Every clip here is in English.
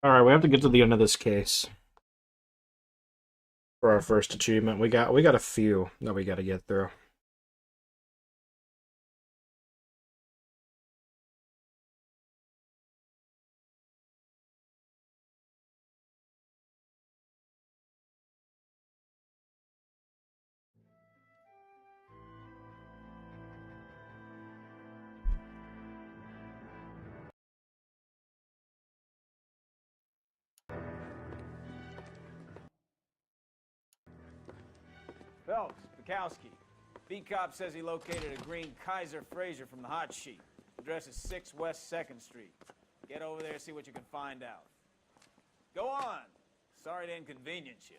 Alright, we have to get to the end of this case for our first achievement. We got a few that we gotta get through. Phelps, Bukowski. Beat cop says he located a green Kaiser Fraser from the hot sheet. Address is 6 West 2nd Street. Get over there, see what you can find out. Go on. Sorry to inconvenience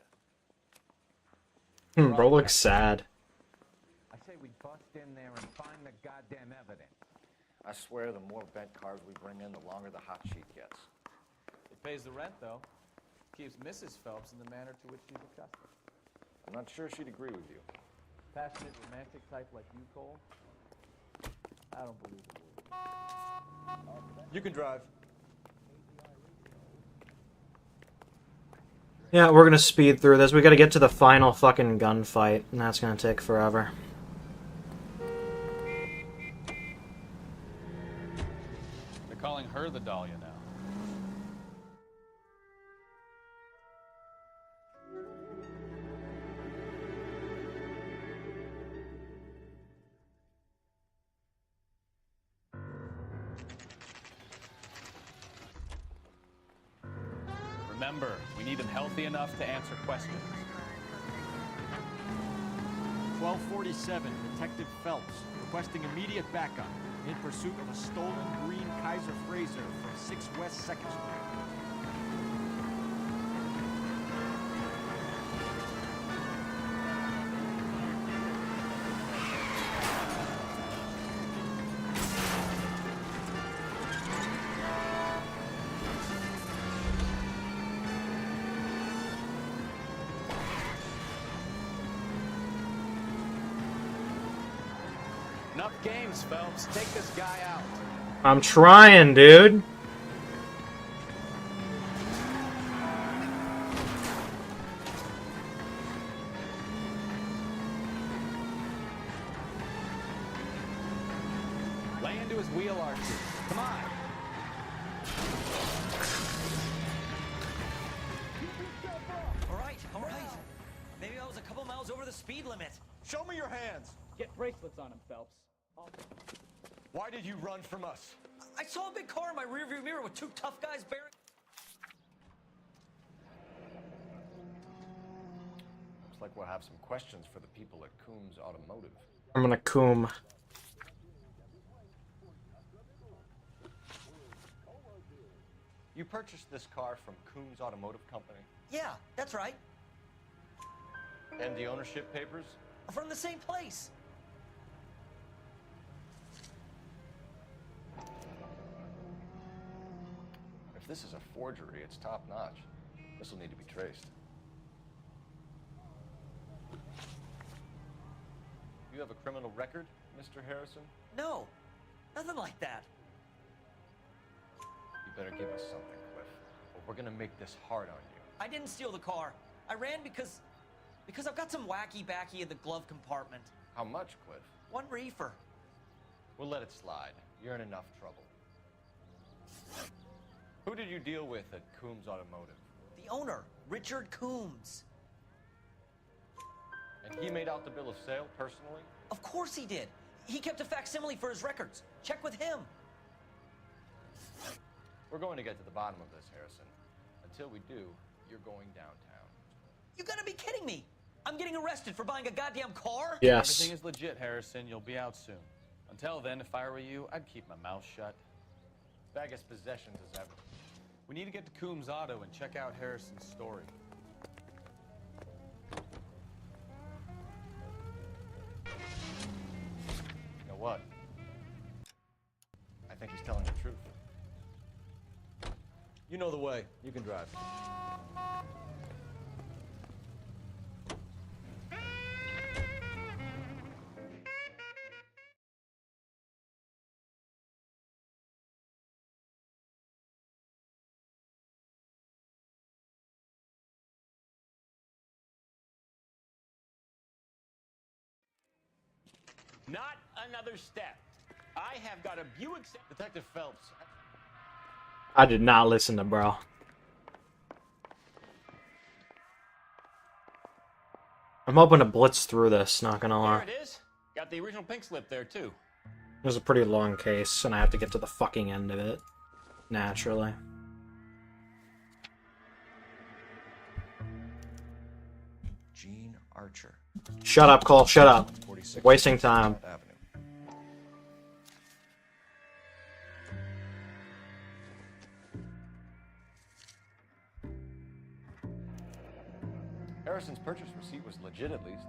you. Bro looks sad. I say we bust in there and find the goddamn evidence. I swear the more bent cars we bring in, the longer the hot sheet gets. It pays the rent, though. Keeps Mrs. Phelps in the manner to which she's accustomed. I'm not sure she'd agree with you. Passionate, romantic type like you, Cole? I don't believe it. You can drive. Yeah, we're gonna speed through this. We gotta get to the final fucking gunfight, and that's gonna take forever. They're calling her the Dahlia now. Remember, we need him healthy enough to answer questions. 1247, Detective Phelps, requesting immediate backup in pursuit of a stolen green Kaiser Fraser from 6 West 2nd Street. Enough games, Phelps. Take this guy out. I'm trying, dude. Lay into his wheel arches. Come on. All right. Maybe I was a couple miles over the speed limit. Show me your hands. Get bracelets on him, Phelps. Why did you run from us? I saw a big car in my rearview mirror with two tough guys bearing. Looks like we'll have some questions for the people at Coombs Automotive. I'm gonna coom. You purchased this car from Coombs Automotive Company? Yeah, that's right. And the ownership papers? From the same place. If this is a forgery, it's top-notch. This will need to be traced. You have a criminal record, Mr. Harrison? No, nothing like that. You better give us something, Cliff, or we're gonna make this hard on you. I didn't steal the car. I ran because I've got some wacky backy in the glove compartment. How much, Cliff? 1 reefer. We'll let it slide. You're in enough trouble. Who did you deal with at Coombs Automotive? The owner, Richard Coombs. And he made out the bill of sale personally? Of course he did. He kept a facsimile for his records. Check with him. We're going to get to the bottom of this, Harrison. Until we do, you're going downtown. You gotta be kidding me. I'm getting arrested for buying a goddamn car? Yes. Everything is legit, Harrison. You'll be out soon. Until then, if I were you, I'd keep my mouth shut. Bag his possessions as ever. We need to get to Coombs Auto and check out Harrison's story. You know what? I think he's telling the truth. You know the way. You can drive. Not another step. I have got a Buick... Detective Phelps. I did not listen to bro. I'm hoping to blitz through this, not gonna lie. There it is. Got the original pink slip there, too. There's a pretty long case, and I have to get to the fucking end of it. Naturally. Gene Archer. Shut up, Cole, shut up. 46 Wasting time. Avenue. Harrison's purchase receipt was legit, at least.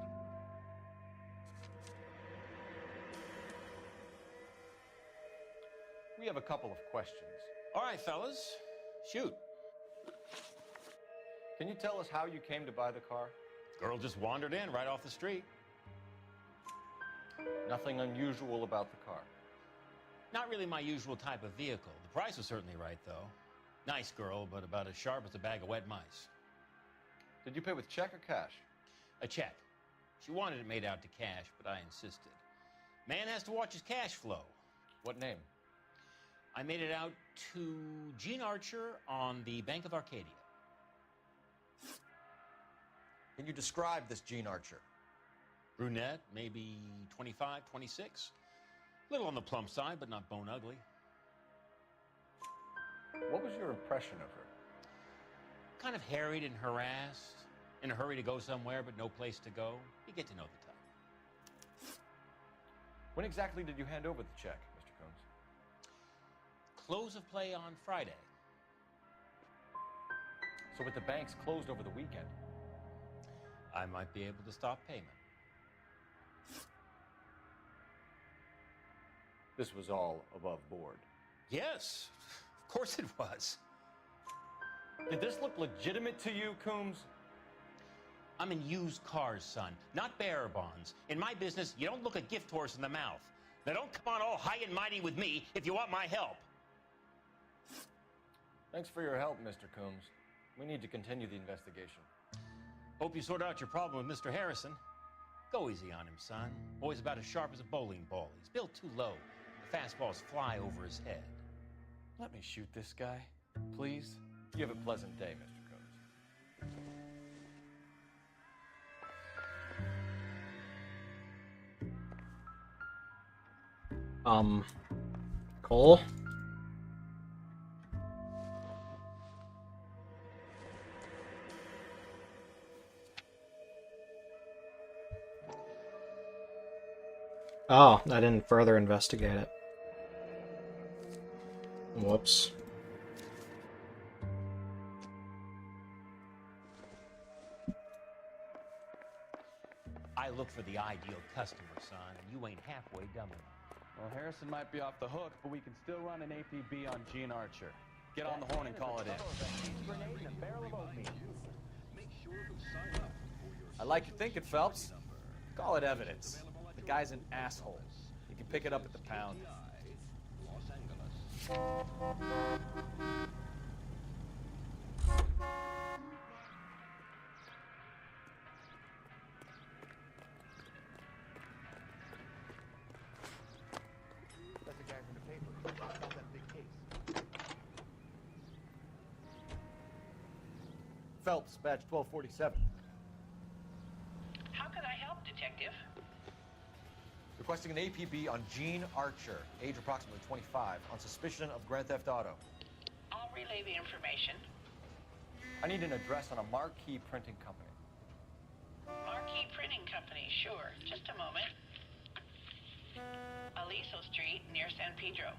We have a couple of questions. All right, fellas. Shoot. Can you tell us how you came to buy the car? Girl just wandered in right off the street. Nothing unusual about the car. Not really my usual type of vehicle. The price was certainly right, though. Nice girl, but about as sharp as a bag of wet mice. Did you pay with check or cash? A check. She wanted it made out to cash, but I insisted. Man has to watch his cash flow. What name? I made it out to Gene Archer on the Bank of Arcadia. Can you describe this Gene Archer? Brunette, maybe 25, 26. A little on the plump side, but not bone ugly. What was your impression of her? Kind of harried and harassed. In a hurry to go somewhere, but no place to go. You get to know the type. When exactly did you hand over the check, Mr. Combs? Close of play on Friday. So with the banks closed over the weekend, I might be able to stop payment. this was all above board. Yes, of course it was. Did this look legitimate to you, Coombs? I'm in used cars, son, not bearer bonds. In my business, you don't look a gift horse in the mouth. Now don't come on all high and mighty with me if you want my help. Thanks for your help, Mr. Coombs. We need to continue the investigation. Hope you sort out your problem with Mr. Harrison. Go easy on him, son. Boy's about as sharp as a bowling ball. He's built too low. The fastballs fly over his head. Let me shoot this guy, please. You have a pleasant day, Mr. Combs. Cole? Oh, I didn't further investigate it. Whoops. I look for the ideal customer, son, and you ain't halfway done with it. Well, Harrison might be off the hook, but we can still run an APB on Gene Archer. Get on the horn and call it in. I like your thinking, Phelps. Call it evidence. The guy's an asshole. You can pick it up at the pound. That's the guy from the paper. Got that big case. Phelps, badge 1247. How can I help, Detective? Requesting an APB on Gene Archer, age approximately 25, on suspicion of grand theft auto. I'll relay the information. I need an address on a marquee printing company. Marquee Printing Company, sure. Just a moment. Aliso Street, near San Pedro.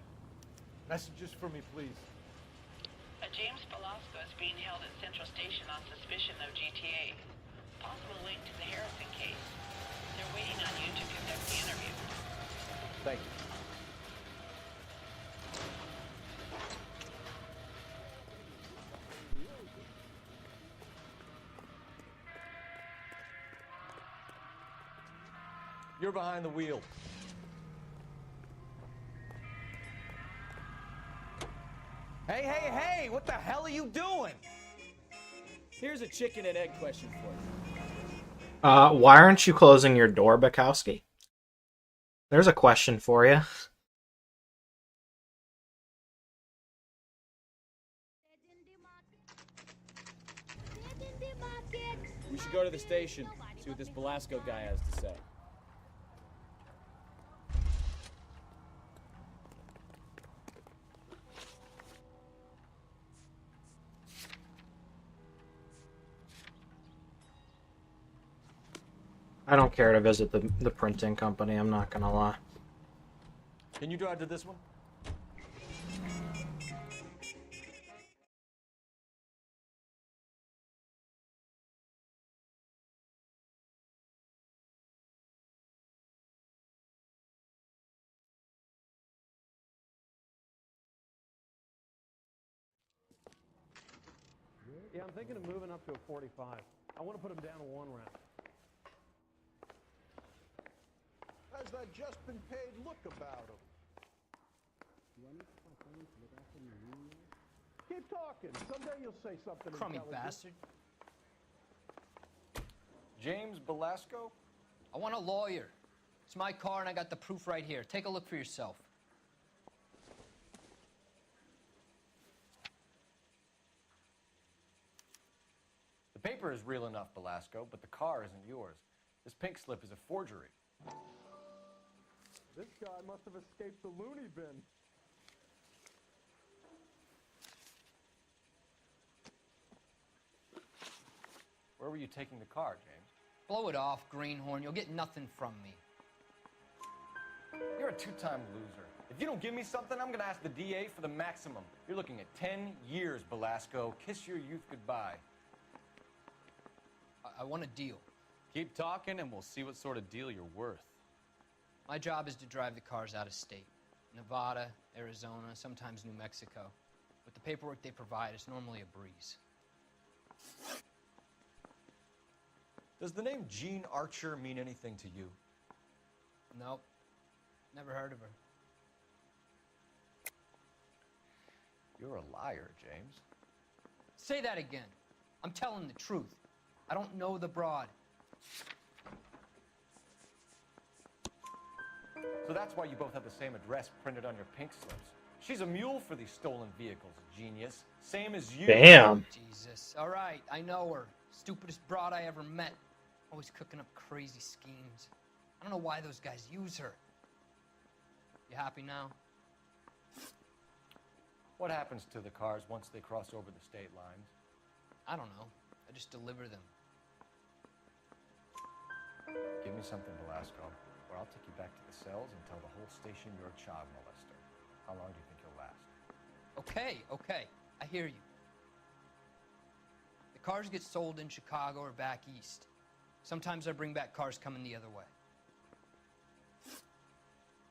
Messages for me, please. A James Velasco is being held at Central Station on suspicion of GTA. Possible link to the Harrison case. They're waiting on you to conduct the interview. Thank you. You're behind the wheel. Hey, hey, hey! What the hell are you doing? Here's a chicken and egg question for you. Why aren't you closing your door, Bukowski? There's a question for you. We should go to the station, see what this Velasco guy has to say. I don't care to visit the printing company, I'm not gonna lie. Can you drive to this one? Yeah, I'm thinking of moving up to a 45. I want to put them down to 1 round. How's that just been paid look about him? Keep talking. Someday you'll say something Crummy intelligent. bastard. James Velasco? I want a lawyer. It's my car and I got the proof right here. Take a look for yourself. The paper is real enough, Velasco, but the car isn't yours. This pink slip is a forgery. This guy must have escaped the loony bin. Where were you taking the car, James? Blow it off, greenhorn. You'll get nothing from me. You're a two-time loser. If you don't give me something, I'm gonna ask the DA for the maximum. You're looking at 10 years, Velasco. Kiss your youth goodbye. I want a deal. Keep talking and we'll see what sort of deal you're worth. My job is to drive the cars out of state. Nevada, Arizona, sometimes New Mexico. With the paperwork they provide, it's normally a breeze. Does the name Jean Archer mean anything to you? Nope. Never heard of her. You're a liar, James. Say that again. I'm telling the truth. I don't know the broad. So that's why you both have the same address printed on your pink slips. She's a mule for these stolen vehicles, genius. Same as you. Damn. Jesus. All right, I know her. Stupidest broad I ever met. Always cooking up crazy schemes. I don't know why those guys use her. You happy now? What happens to the cars once they cross over the state lines? I don't know. I just deliver them. Give me something, Velasco, or I'll take you back to the cells and tell the whole station you're a child molester. How long do you think you'll last? Okay. I hear you. The cars get sold in Chicago or back east. Sometimes I bring back cars coming the other way.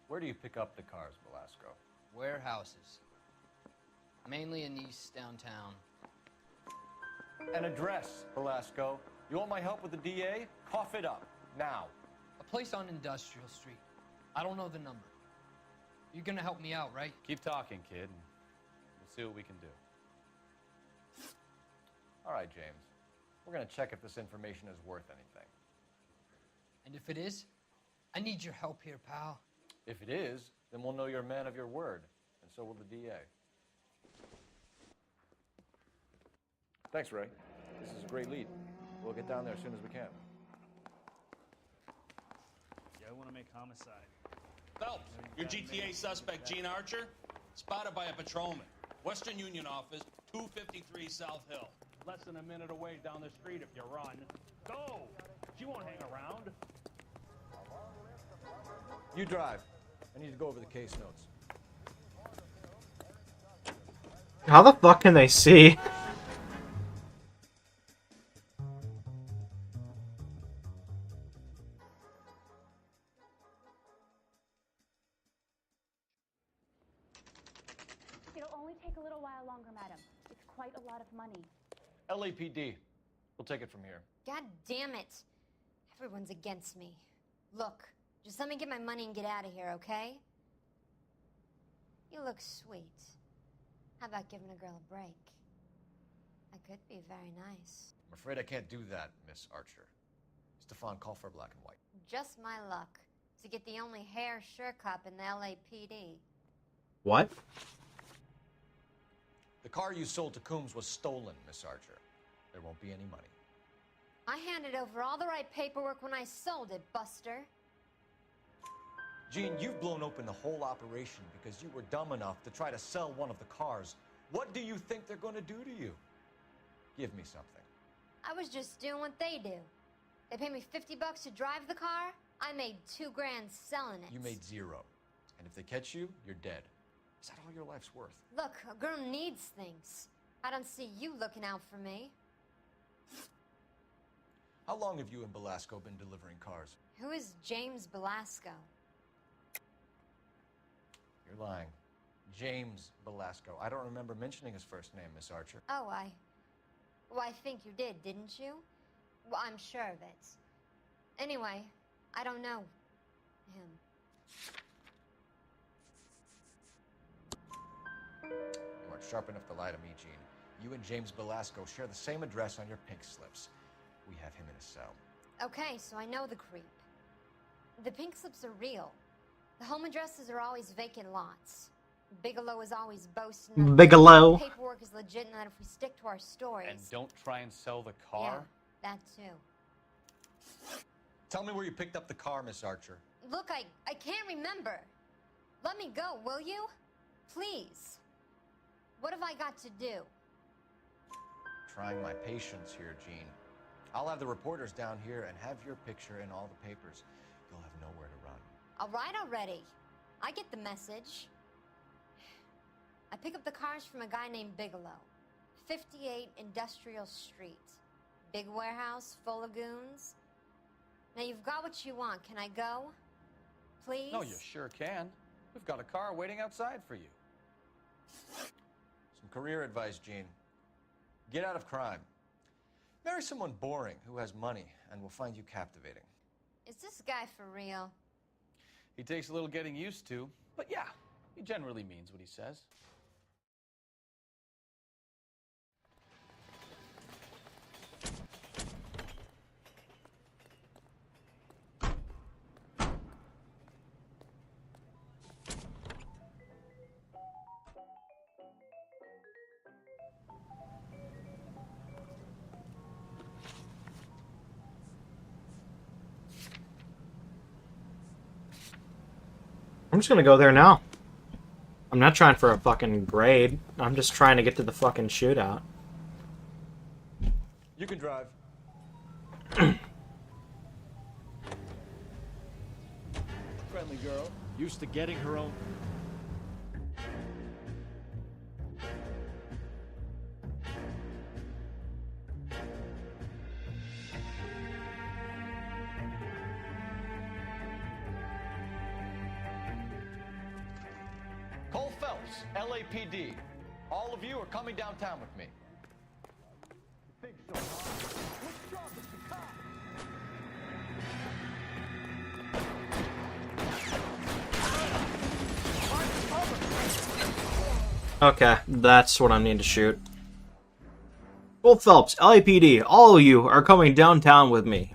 Where do you pick up the cars, Velasco? Warehouses. Mainly in East downtown. An address, Velasco. You want my help with the DA? Cough it up, now. A place on Industrial Street. I don't know the number. You're gonna help me out, right? Keep talking, kid, and we'll see what we can do. All right, James. We're gonna check if this information is worth anything. And if it is, I need your help here, pal. If it is, then we'll know you're a man of your word, and so will the DA. Thanks, Ray. This is a great lead. We'll get down there as soon as we can. Yeah, I want to make homicide. Phelps, your GTA suspect, Gene Archer, spotted by a patrolman. Western Union office, 253 South Hill. Less than a minute away down the street if you run. Go! She won't hang around. You drive. I need to go over the case notes. How the fuck can they see? It'll only take a little while longer, madam. It's quite a lot of money. LAPD. We'll take it from here. God damn it. Everyone's against me. Look, just let me get my money and get out of here, okay? You look sweet. How about giving a girl a break? I could be very nice. I'm afraid I can't do that, Miss Archer. Stefan, call for black and white. Just my luck. to get the only hair sure cup in the LAPD. What? The car you sold to Coombs was stolen, Miss Archer. There won't be any money. I handed over all the right paperwork when I sold it, Buster. Jean, you've blown open the whole operation because you were dumb enough to try to sell one of the cars. What do you think they're going to do to you? Give me something. I was just doing what they do. They paid me $50 to drive the car. I made $2 grand selling it. You made 0. And if they catch you, you're dead. Is that all your life's worth? Look, a girl needs things. I don't see you looking out for me. How long have you and Belasco been delivering cars? Who is James Belasco? You're lying. James Belasco. I don't remember mentioning his first name, Miss Archer. Oh, well, I think you did, didn't you? Well, I'm sure of it. Anyway, I don't know him. You aren't sharp enough to lie to me, Jean. You and James Belasco share the same address on your pink slips. We have him in a cell. Okay, so I know the creep. The pink slips are real. The home addresses are always vacant lots. Bigelow is always boasting that Bigelow. the paperwork is legit and that if we stick to our stories... And don't try and sell the car? Yeah, that too. Tell me where you picked up the car, Miss Archer. Look, I can't remember. Let me go, will you? Please. What have I got to do? Trying my patience here, Jean. I'll have the reporters down here and have your picture in all the papers. You'll have nowhere to run. All right already. I get the message. I pick up the cars from a guy named Bigelow. 58 Industrial Street. Big warehouse, full of goons. Now you've got what you want. Can I go? Please? No, you sure can. We've got a car waiting outside for you. Some career advice, Jean. Get out of crime. Marry someone boring who has money and will find you captivating. Is this guy for real? He takes a little getting used to, but yeah, he generally means what he says. I'm just gonna go there now. I'm not trying for a fucking grade. I'm just trying to get to the fucking shootout. You can drive. Friendly girl, used to getting her own... Cole Phelps, LAPD. All of you are coming downtown with me. Think so, huh? Let's drop it to cop. Okay, that's what I need to shoot. Cole Phelps, LAPD, all of you are coming downtown with me.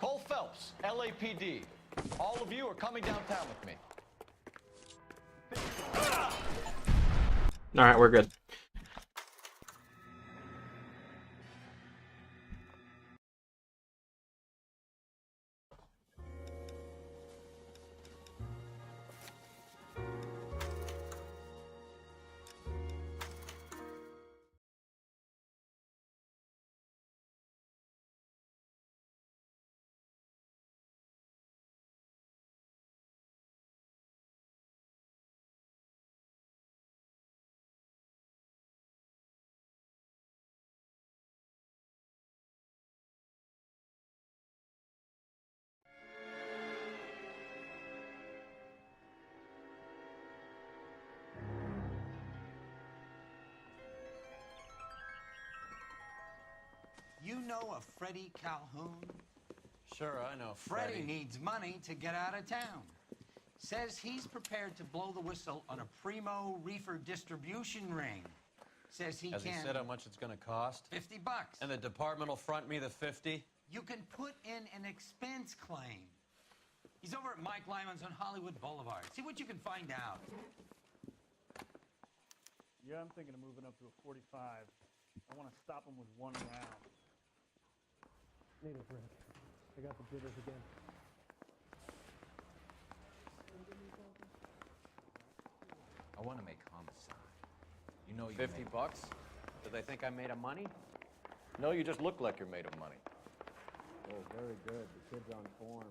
Cole Phelps, LAPD. All of you are coming downtown with me. Alright, we're good. You know a Freddie Calhoun? Sure, I know Freddie needs money to get out of town. Says he's prepared to blow the whistle on a primo reefer distribution ring. says he Has can... he said how much it's gonna cost? $50. And the department will front me the 50? You can put in an expense claim. He's over at Mike Lyman's on Hollywood Boulevard. See what you can find out. Yeah, I'm thinking of moving up to a 45. I want to stop him with one round. Need a drink. I got the jitters again. I want to make homicide. You know you 50 made- bucks? Do they think I'm made of money? No, you just look like you're made of money. Oh, very good. The kid's on form.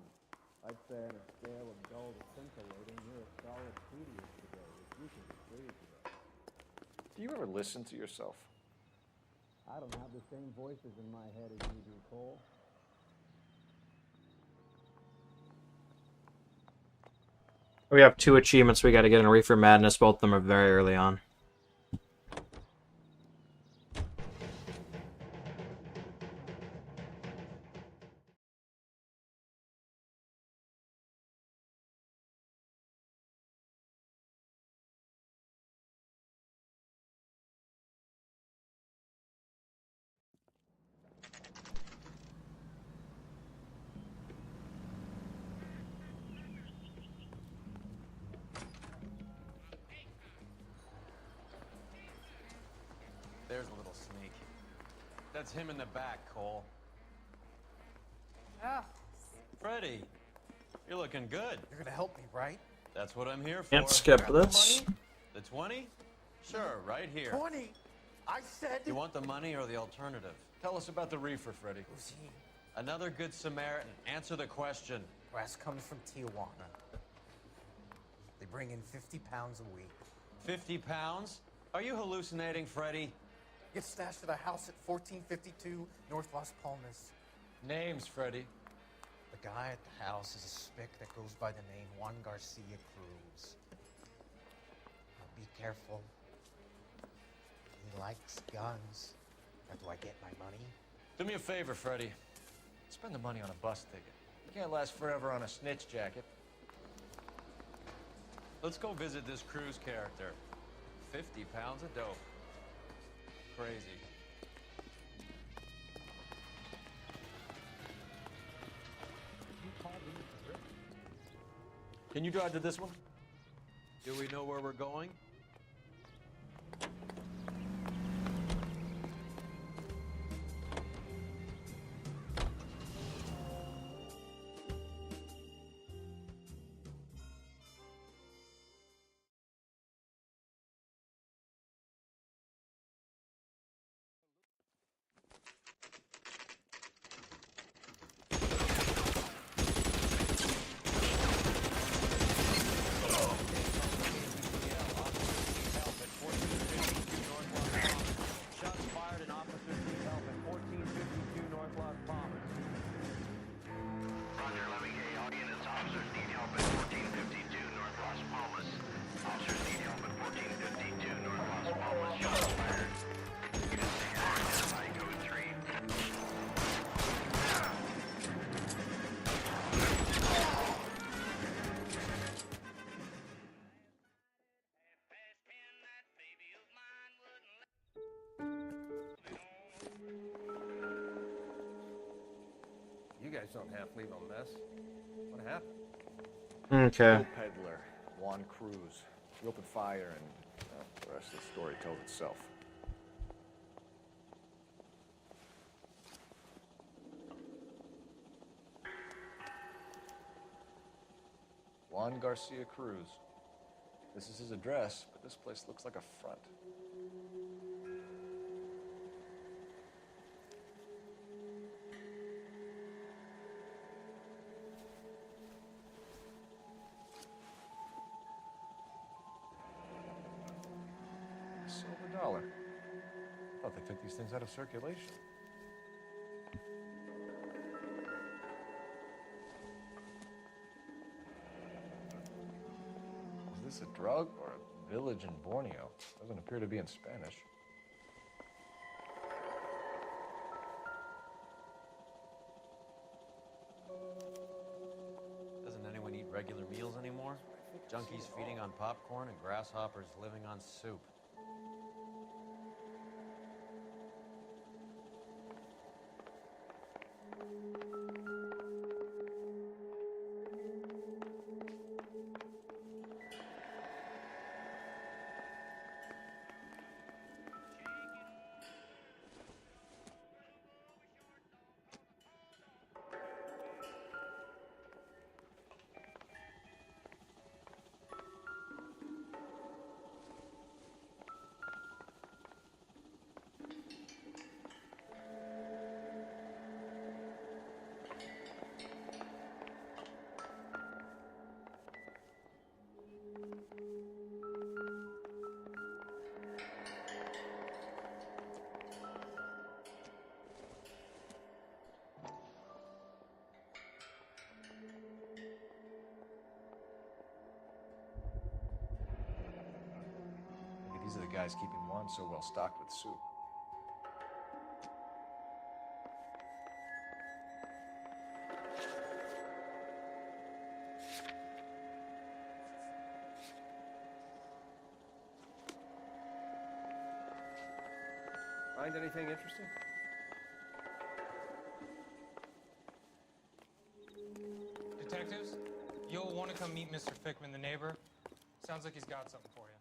I'd say on a scale of dull to scintillating, you're a solid tedious today, which you can agree today. Do you ever listen to yourself? I don't have the same voices in my head as you do, Cole. We have 2 achievements we got to get in Reefer Madness. Both of them are very early on. There's a little sneak. That's him in the back, Cole. Oh. Freddie, you're looking good. You're gonna help me, right? That's what I'm here for. Can't skip this. The 20? Sure, right here. 20? I said... You want the money or the alternative? Tell us about the reefer, Freddie. Who's he? Another good Samaritan. Answer the question. Grass comes from Tijuana. They bring in 50 pounds a week. 50 pounds? Are you hallucinating, Freddie? Gets stashed at a house at 1452 North Las Palmas. Names, Freddie. The guy at the house is a spick that goes by the name Juan Garcia Cruz. Now be careful. He likes guns. How do I get my money? Do me a favor, Freddie. Spend the money on a bus ticket. You can't last forever on a snitch jacket. Let's go visit this Cruz character. 50 pounds of dope. Crazy. Can you drive to this one? Do we know where we're going? You guys don't half leave a mess. What happened? Okay. Old peddler, Juan Cruz. We opened fire and the rest of the story tells itself. Juan Garcia Cruz. This is his address, but this place looks like a front. $1. Thought they took these things out of circulation. Is this a drug or a village in Borneo? Doesn't appear to be in Spanish. Doesn't anyone eat regular meals anymore? Junkies feeding on popcorn and grasshoppers living on soup. These are the guys keeping Juan so well stocked with soup. Find anything interesting? Detectives, you'll want to come meet Mr. Fickman, the neighbor. Sounds like he's got something for you.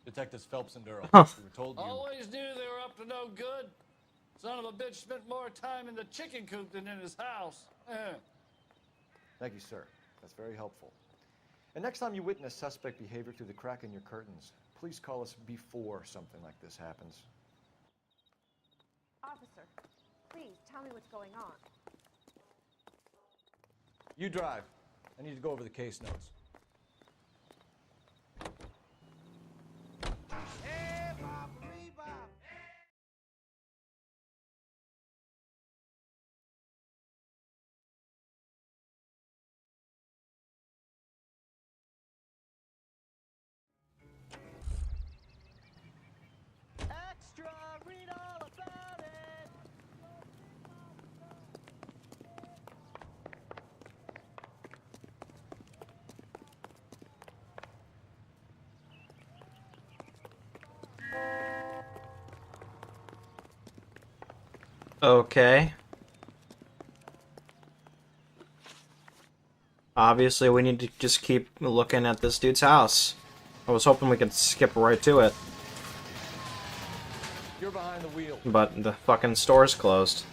Detectives Phelps and Durrell. Huh. We were told you... Always knew they were up to no good. Son of a bitch spent more time in the chicken coop than in his house. Thank you, sir. That's very helpful. And next time you witness suspect behavior through the crack in your curtains, please call us before something like this happens. Officer, please tell me what's going on. You drive. I need to go over the case notes. Extra! Read all about it! Okay. Obviously, we need to just keep looking at this dude's house. I was hoping we could skip right to it. You're behind the wheel. But the fucking store's closed.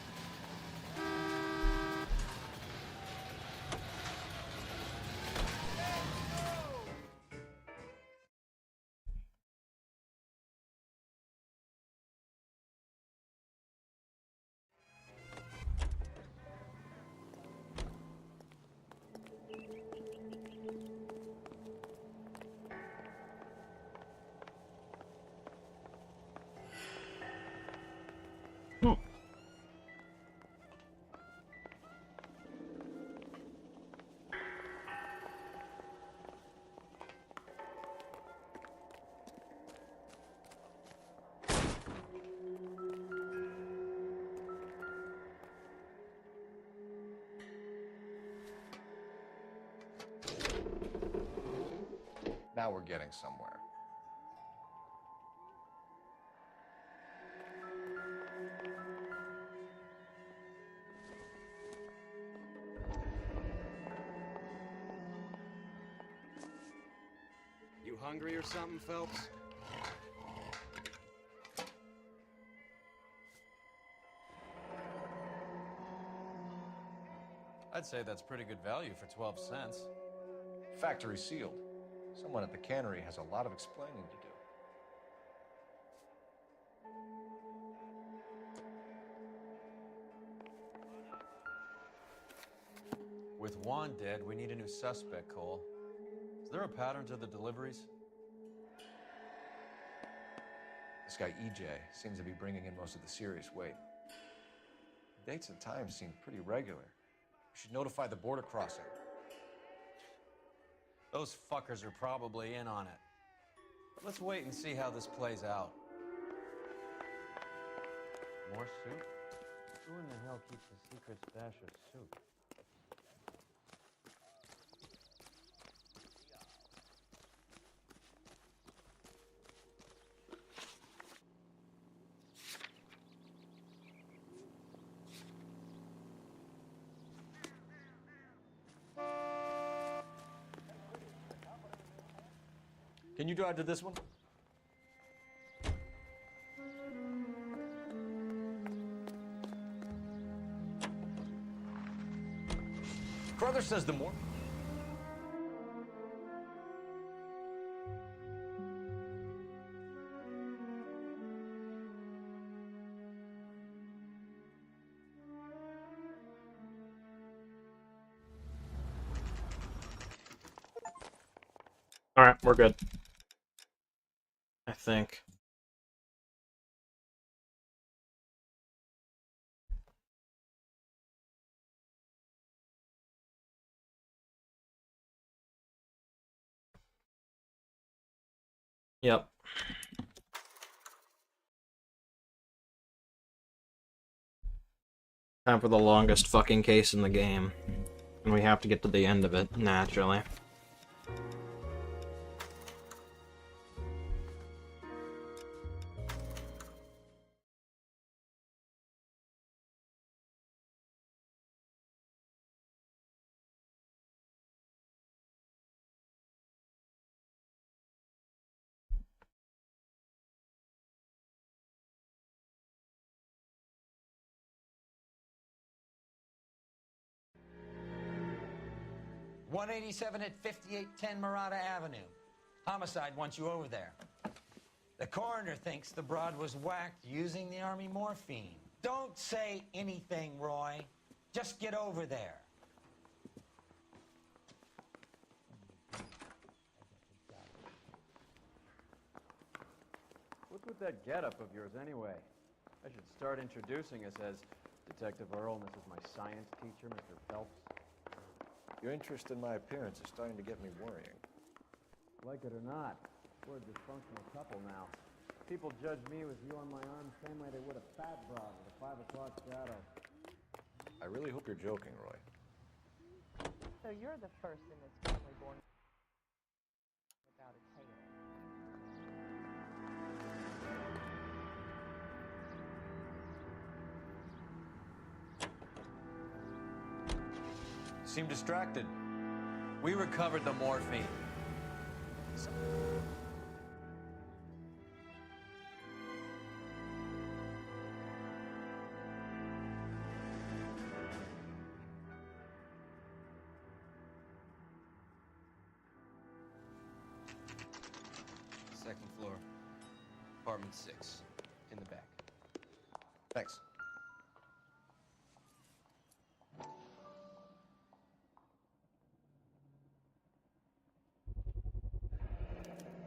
Now we're getting somewhere. You hungry or something, Phelps? I'd say that's pretty good value for 12 cents. Factory sealed. Someone at the cannery has a lot of explaining to do. With Juan dead, we need a new suspect, Cole. Is there a pattern to the deliveries? This guy EJ seems to be bringing in most of the serious weight. The dates and times seem pretty regular. We should notify the border crossing. Those fuckers are probably in on it. Let's wait and see how this plays out. More soup? Who in the hell keeps a secret stash of soup? Can you drive to this one? Brother says the more. Alright, we're good. I think. Yep. Time for the longest fucking case in the game. And we have to get to the end of it, naturally. .187 at 5810 Murata Avenue. Homicide wants you over there. The coroner thinks the broad was whacked using the Army morphine. Don't say anything, Roy. Just get over there. What's with that getup of yours anyway? I should start introducing us as Detective Earl, and this is my science teacher, Mr. Phelps. Your interest in my appearance is starting to get me worrying. Like it or not, we're a dysfunctional couple now. People judge me with you on my arm same way they would a fat broad with a 5 o'clock shadow. I really hope you're joking, Roy. So you're the first in this family born without a tail. Seem distracted. We recovered the morphine. Second floor, apartment 6, in the back. Thanks.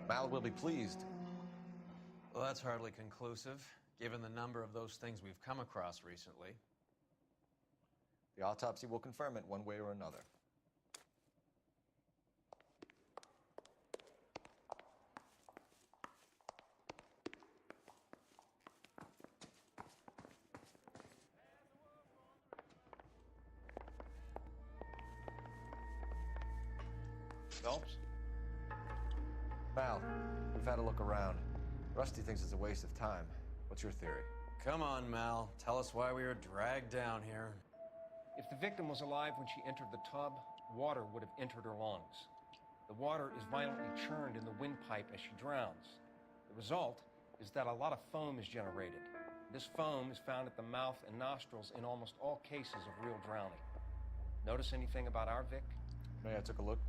Mal will be pleased. Well, that's hardly conclusive, given the number of those things we've come across recently. The autopsy will confirm it one way or another. Phelps? Mal, we've had a look around. Rusty thinks it's a waste of time. What's your theory? Come on, Mal. Tell us why we were dragged down here. If the victim was alive when she entered the tub, water would have entered her lungs. The water is violently churned in the windpipe as she drowns. The result is that a lot of foam is generated. This foam is found at the mouth and nostrils in almost all cases of real drowning. Notice anything about our Vic? May I take a look?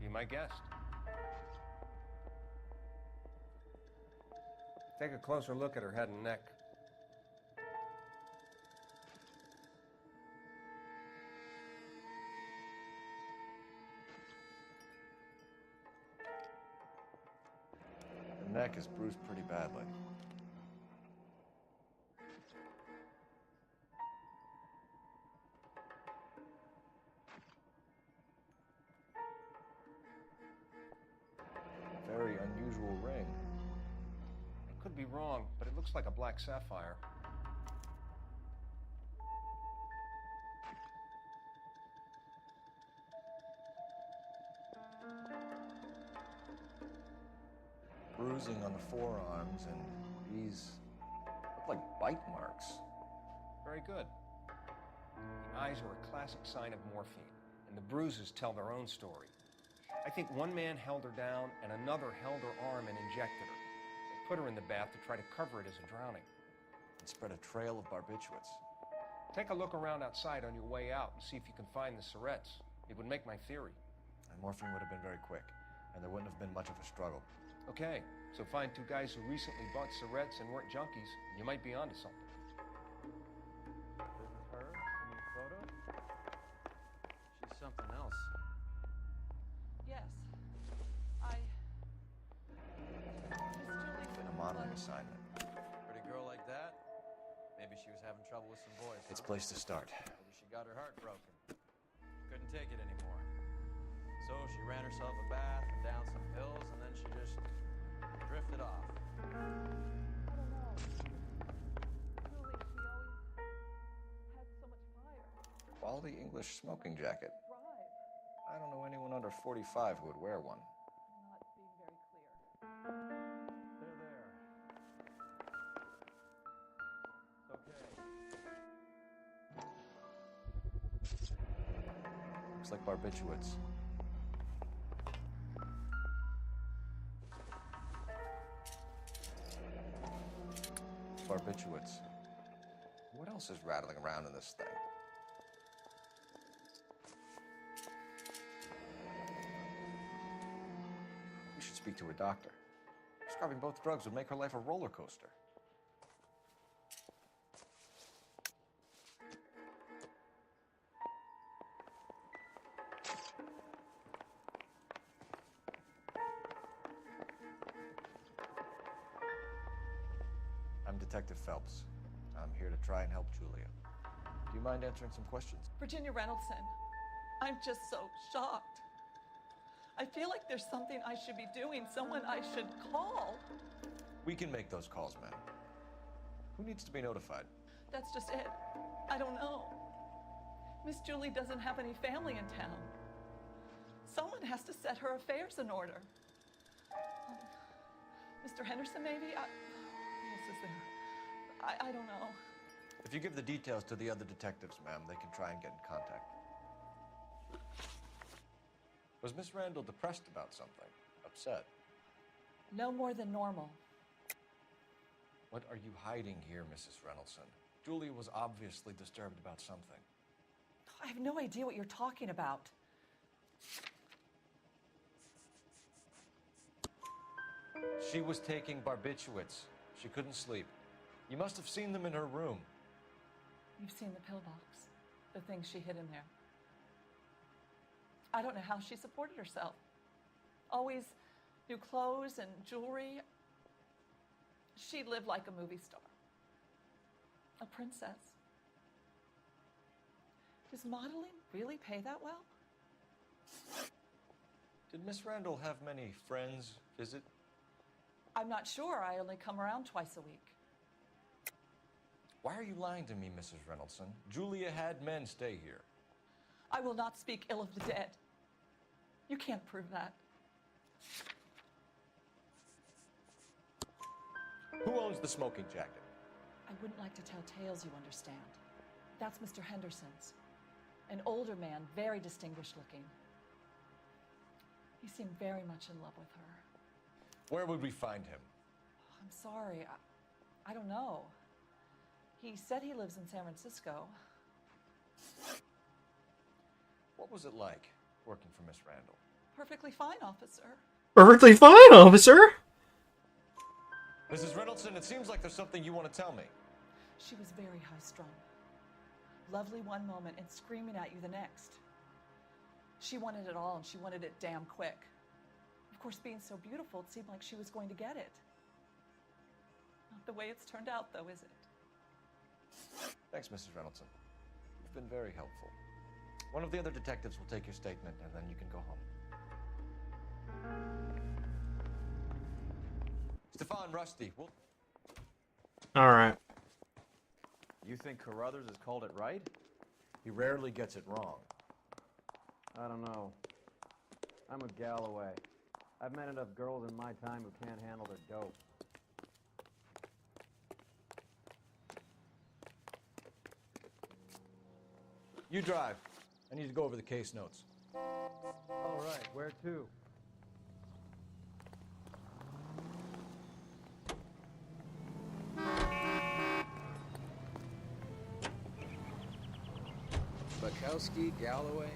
Be my guest. Take a closer look at her head and neck. The neck is bruised pretty badly. Very unusual ring. I could be wrong, but it looks like a black sapphire. Bruising on the forearms, and these look like bite marks. Very good. The eyes are a classic sign of morphine, and the bruises tell their own story. I think one man held her down, and another held her arm and injected her. They put her in the bath to try to cover it as a drowning. And spread a trail of barbiturates. Take a look around outside on your way out and see if you can find the syrettes. It would make my theory. And morphine would have been very quick, and there wouldn't have been much of a struggle. Okay, so find two guys who recently bought syrettes and weren't junkies, and you might be onto something. This is her in the photo? She's something else. Yes. I... It's been a modeling assignment. Pretty girl like that? Maybe she was having trouble with some boys. It's a place to start. Maybe she got her heart broken. Couldn't take it anymore. So she ran herself a bath and down some pills, and then she just Drifted off. I don't know. Julie, she always had so much fire. Quality English smoking jacket. Drive. I don't know anyone under 45 who would wear one. Not being very clear. There, there. It's okay. Looks like barbiturates. Barbiturates. What else is rattling around in this thing? We should speak to a doctor. Prescribing both drugs would make her life a roller coaster. I'm Detective Phelps. I'm here to try and help Julia. Do you mind answering some questions? Virginia Reynoldson, I'm just so shocked. I feel like there's something I should be doing, someone I should call. We can make those calls, ma'am. Who needs to be notified? That's just it. I don't know. Miss Julie doesn't have any family in town. Someone has to set her affairs in order. Mr. Henderson, maybe? Who else is there? I don't know. If you give the details to the other detectives, ma'am, they can try and get in contact. Was Miss Randall depressed about something? Upset? No more than normal. What are you hiding here, Mrs. Reynoldson? Julia was obviously disturbed about something. I have no idea what you're talking about. She was taking barbiturates. She couldn't sleep. You must have seen them in her room. You've seen the pillbox, the things she hid in there. I don't know how she supported herself. Always new clothes and jewelry. She lived like a movie star. A princess. Does modeling really pay that well? Did Miss Randall have many friends visit? I'm not sure. I only come around twice a week. Why are you lying to me, Mrs. Reynoldson? Julia had men stay here. I will not speak ill of the dead. You can't prove that. Who owns the smoking jacket? I wouldn't like to tell tales, you understand. That's Mr. Henderson's. An older man, very distinguished looking. He seemed very much in love with her. Where would we find him? I'm sorry. I don't know. He said he lives in San Francisco. What was it like working for Miss Randall? Perfectly fine, officer. Perfectly fine, officer. Mrs. Reynoldson, it seems like there's something you want to tell me. She was very high-strung. Lovely one moment and screaming at you the next. She wanted it all, and she wanted it damn quick. Of course, being so beautiful, it seemed like she was going to get it. Not the way it's turned out, though, is it? Thanks, Mrs. Reynoldson. You've been very helpful. One of the other detectives will take your statement, and then you can go home. Stefan, Rusty, we'll... All right. You think Carruthers has called it right? He rarely gets it wrong. I don't know. I'm a Galloway. I've met enough girls in my time who can't handle their dope. You drive. I need to go over the case notes. All right, where to? Bukowski, Galloway.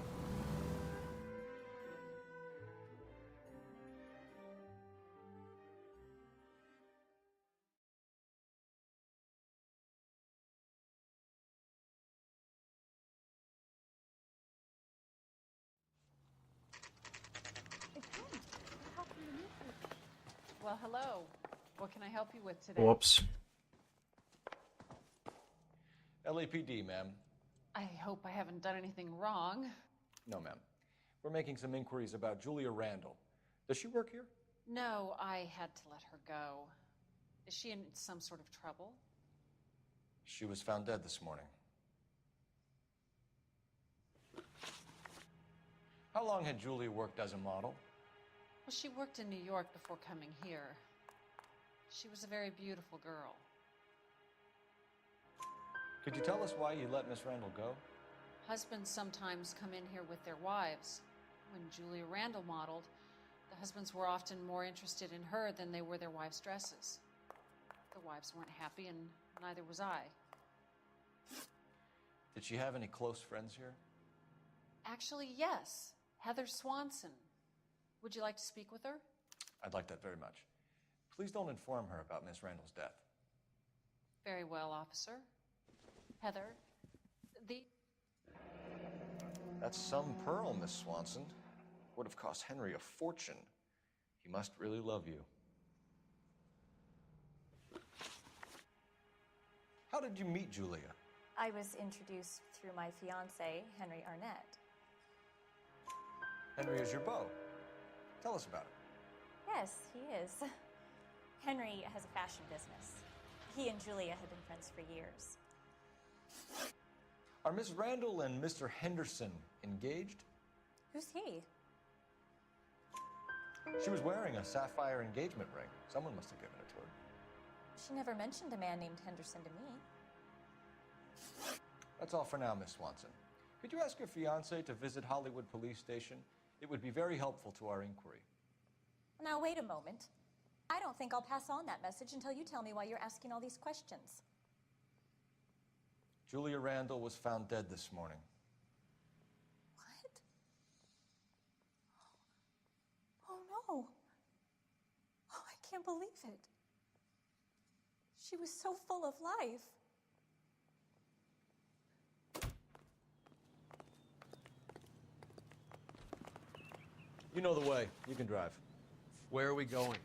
Well, hello. What can I help you with today? Whoops. LAPD, ma'am. I hope I haven't done anything wrong. No, ma'am. We're making some inquiries about Julia Randall. Does she work here? No, I had to let her go. Is she in some sort of trouble? She was found dead this morning. How long had Julia worked as a model? Well, she worked in New York before coming here. She was a very beautiful girl. Could you tell us why you let Miss Randall go? Husbands sometimes come in here with their wives. When Julia Randall modeled, the husbands were often more interested in her than they were their wives' dresses. The wives weren't happy, and neither was I. Did she have any close friends here? Actually, yes. Heather Swanson. Would you like to speak with her? I'd like that very much. Please don't inform her about Miss Randall's death. Very well, officer. Heather, That's some pearl, Miss Swanson. Would have cost Henry a fortune. He must really love you. How did you meet Julia? I was introduced through my fiancé, Henry Arnett. Henry is your beau. Tell us about it. Yes, he is. Henry has a fashion business. He and Julia have been friends for years. Are Miss Randall and Mr. Henderson engaged? Who's he? She was wearing a sapphire engagement ring. Someone must have given it to her. She never mentioned a man named Henderson to me. That's all for now, Miss Swanson. Could you ask your fiancé to visit Hollywood Police Station? It would be very helpful to our inquiry. Now, wait a moment. I don't think I'll pass on that message until you tell me why you're asking all these questions. Julia Randall was found dead this morning. What? Oh, no. Oh, I can't believe it. She was so full of life. You know the way. You can drive. Where are we going?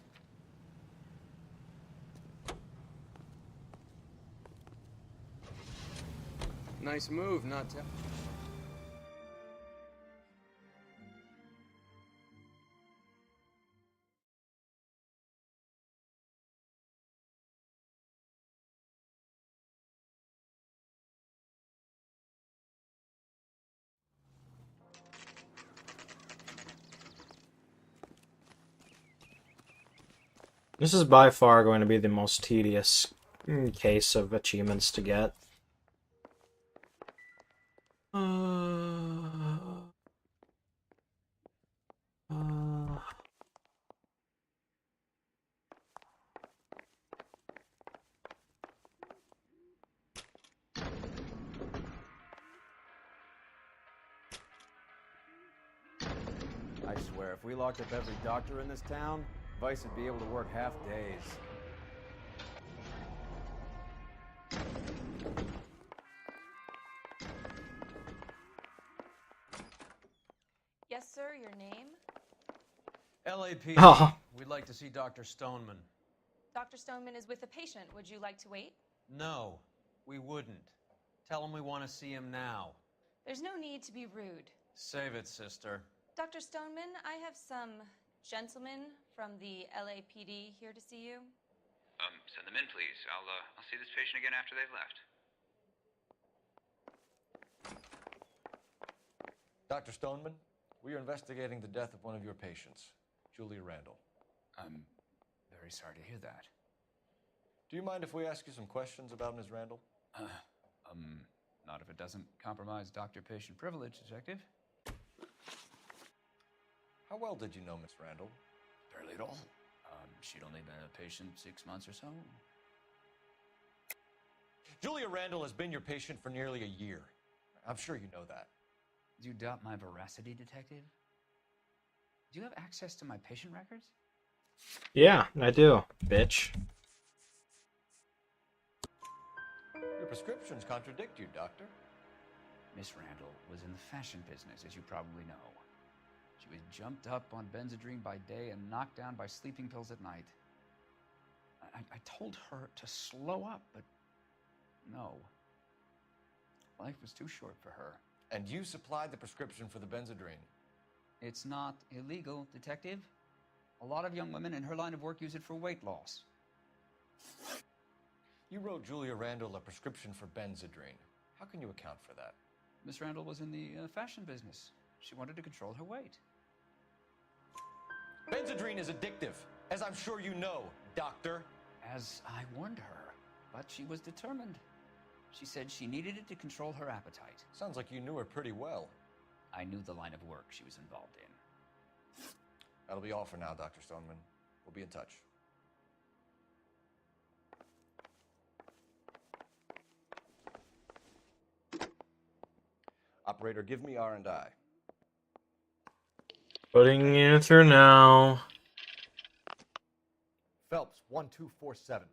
Nice move, not to... This is by far going to be the most tedious case of achievements to get. I swear, if we locked up every doctor in this town, Vice would be able to work half days. Yes, sir, your name? LAPD. Oh. We'd like to see Dr. Stoneman. Dr. Stoneman is with a patient. Would you like to wait? No, we wouldn't. Tell him we want to see him now. There's no need to be rude. Save it, sister. Dr. Stoneman, I have some gentlemen from the LAPD here to see you. Send them in, please. I'll see this patient again after they've left. Dr. Stoneman, we are investigating the death of one of your patients, Julia Randall. I'm very sorry to hear that. Do you mind if we ask you some questions about Ms. Randall? Not if it doesn't compromise doctor-patient privilege, Detective. How well did you know Miss Randall? Barely at all. She'd only been a patient 6 months or so. Julia Randall has been your patient for nearly a year. I'm sure you know that. Do you doubt my veracity, Detective? Do you have access to my patient records? Yeah, I do, bitch. Your prescriptions contradict you, Doctor. Miss Randall was in the fashion business, as you probably know. She was jumped up on Benzedrine by day and knocked down by sleeping pills at night. I told her to slow up, but no. Life was too short for her. And you supplied the prescription for the Benzedrine? It's not illegal, Detective. A lot of young women in her line of work use it for weight loss. You wrote Julia Randall a prescription for Benzedrine. How can you account for that? Miss Randall was in the fashion business. She wanted to control her weight. Benzedrine is addictive, as I'm sure you know, doctor. As I warned her, but she was determined. She said she needed it to control her appetite. Sounds like you knew her pretty well. I knew the line of work she was involved in. That'll be all for now, Dr. Stoneman. We'll be in touch. Operator, give me R&I. Putting it through now. Phelps, 1247.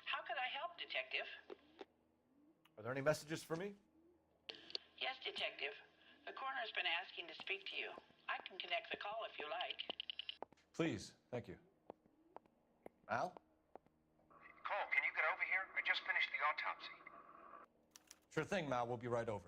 How could I help, Detective? Are there any messages for me? Yes, Detective. The coroner's been asking to speak to you. I can connect the call if you like. Please, thank you. Al? Cole, can you get over here? I just finished the autopsy. Sure thing, Mal. We'll be right over.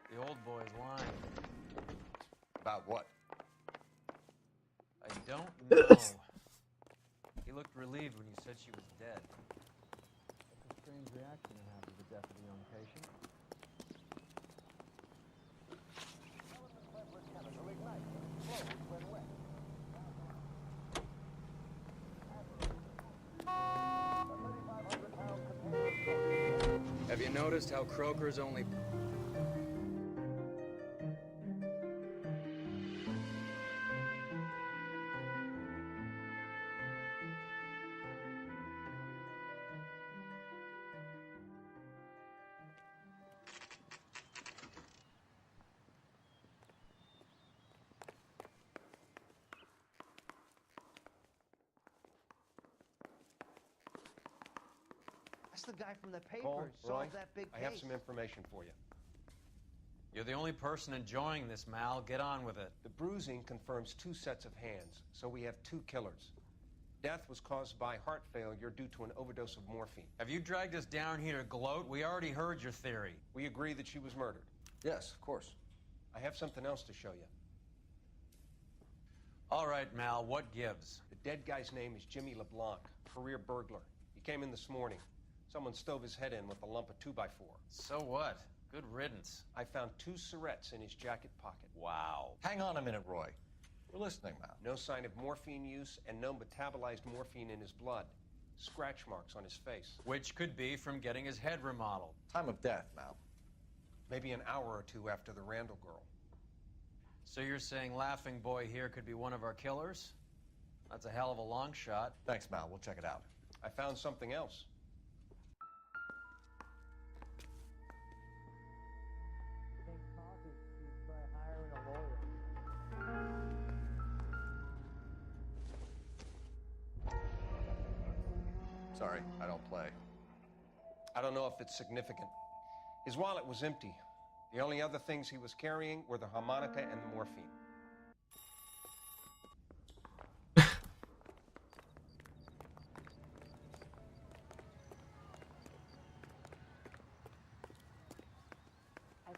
The old boy's lying. About what? I don't know. He looked relieved when you said she was dead. That's a strange reaction to have to the death of a young patient. Have you noticed how Croker's only... That's the guy from the paper. Cole, Roy, Solved that big case. I have some information for you. You're the only person enjoying this, Mal. Get on with it. The bruising confirms 2 sets of hands, so we have 2 killers. Death was caused by heart failure due to an overdose of morphine. Have you dragged us down here to gloat? We already heard your theory. We agree that she was murdered. Yes, of course. I have something else to show you. All right, Mal, what gives? The dead guy's name is Jimmy LeBlanc, career burglar. He came in this morning. Someone stove his head in with a lump of 2x4. So what? Good riddance. I found 2 syrettes in his jacket pocket. Wow. Hang on a minute, Roy. We're listening now. No sign of morphine use and no metabolized morphine in his blood. Scratch marks on his face. Which could be from getting his head remodeled. Time of death, Mal. Maybe an hour or 2 after the Randall girl. So you're saying Laughing Boy here could be one of our killers? That's a hell of a long shot. Thanks, Mal. We'll check it out. I found something else. Sorry, I don't play. I don't know if it's significant. His wallet was empty. The only other things he was carrying were the harmonica and the morphine. I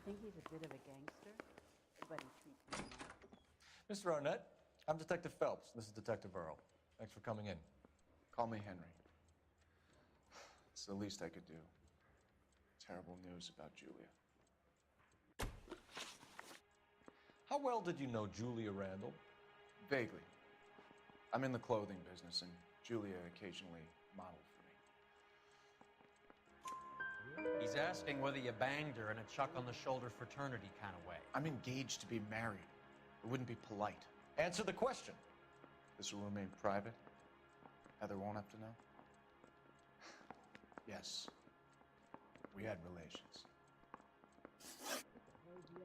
think he's a bit of a gangster, but he treats me nice. Mr. Arnett, I'm Detective Phelps. This is Detective Earl. Thanks for coming in. Call me Henry. It's the least I could do. Terrible news about Julia. How well did you know Julia Randall? Vaguely. I'm in the clothing business, and Julia occasionally modeled for me. He's asking whether you banged her in a chuck-on-the-shoulder fraternity kind of way. I'm engaged to be married. It wouldn't be polite. Answer the question. This will remain private. Heather won't have to know. Yes. We had relations.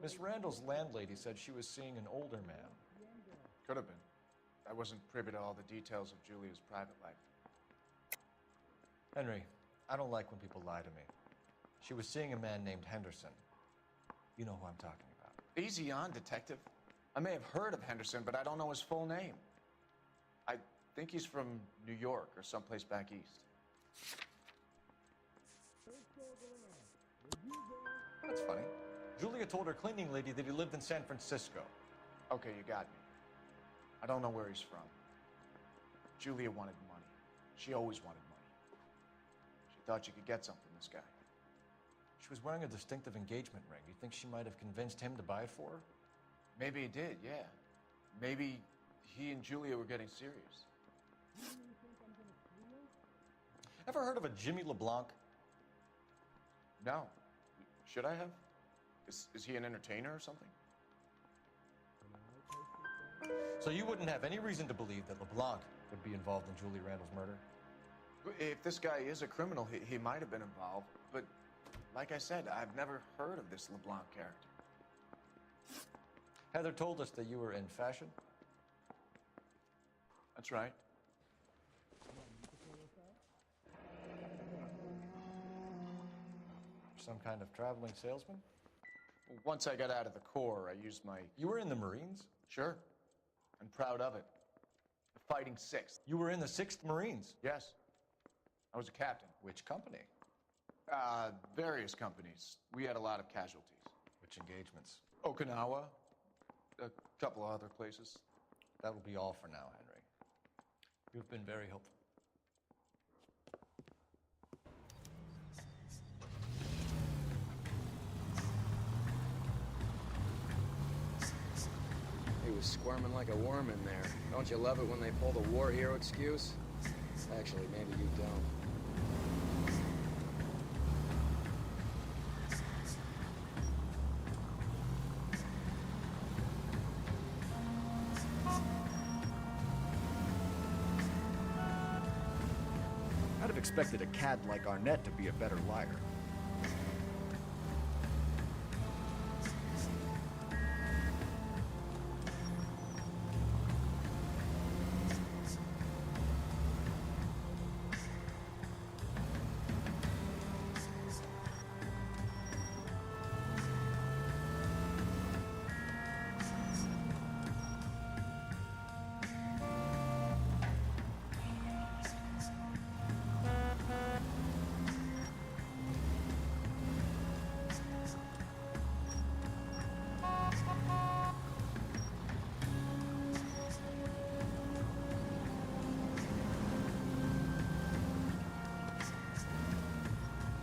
Miss Randall's landlady said she was seeing an older man. Could have been. I wasn't privy to all the details of Julia's private life. Henry, I don't like when people lie to me. She was seeing a man named Henderson. You know who I'm talking about. Easy on, Detective. I may have heard of Henderson, but I don't know his full name. I think he's from New York or someplace back east. That's funny. Julia told her cleaning lady that he lived in San Francisco. Okay, you got me. I don't know where he's from. Julia wanted money. She always wanted money. She thought she could get something from this guy. She was wearing a distinctive engagement ring. You think she might have convinced him to buy it for her? Maybe he did, yeah. Maybe he and Julia were getting serious. Ever heard of a Jimmy LeBlanc? No. Should I have? Is he an entertainer or something? So you wouldn't have any reason to believe that LeBlanc would be involved in Julia Randall's murder? If this guy is a criminal, he might have been involved. But like I said, I've never heard of this LeBlanc character. Heather told us that you were in fashion. That's right. Some kind of traveling salesman? Once I got out of the Corps, I used my... You were in the Marines? Sure. I'm proud of it. The Fighting Sixth. You were in the 6th Marines? Yes. I was a captain. Which company? Various companies. We had a lot of casualties. Which engagements? Okinawa. A couple of other places. That will be all for now, Henry. You've been very helpful. He was squirming like a worm in there. Don't you love it when they pull the war hero excuse? Actually, maybe you don't. I'd have expected a cad like Arnett to be a better liar.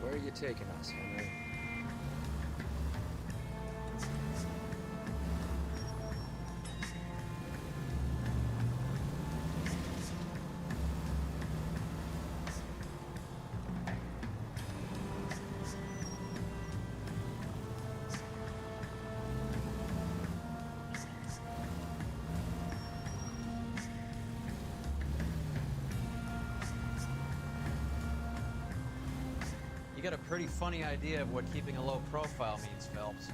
Where are you taking us, Henry? You got a pretty funny idea of what keeping a low profile means, Phelps.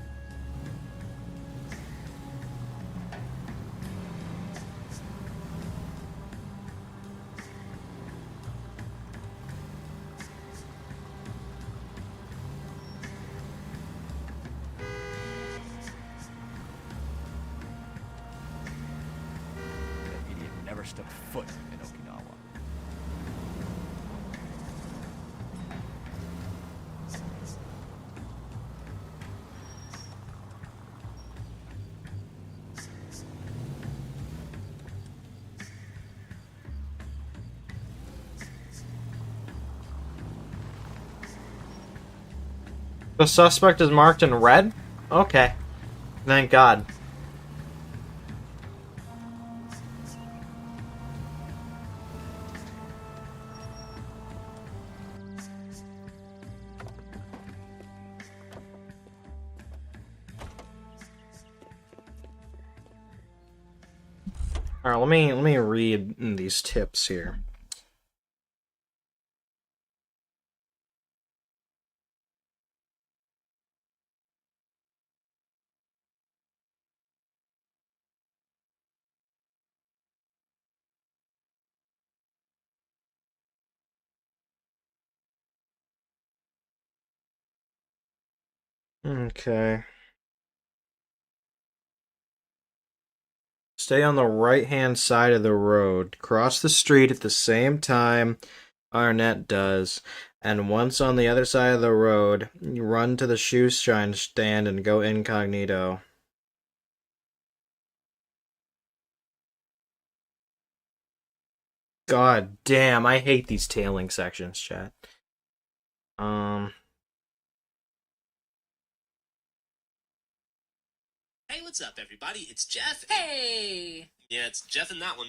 That idiot never stepped foot in Okinawa. The suspect is marked in red? Okay. Thank God. Alright, let me read these tips here. Okay. Stay on the right-hand side of the road. Cross the street at the same time Arnett does. And once on the other side of the road, you run to the shoe shine stand and go incognito. God damn, I hate these tailing sections, chat. Hey, what's up, everybody? It's Jeff. Hey! Yeah, it's Jeff in that one.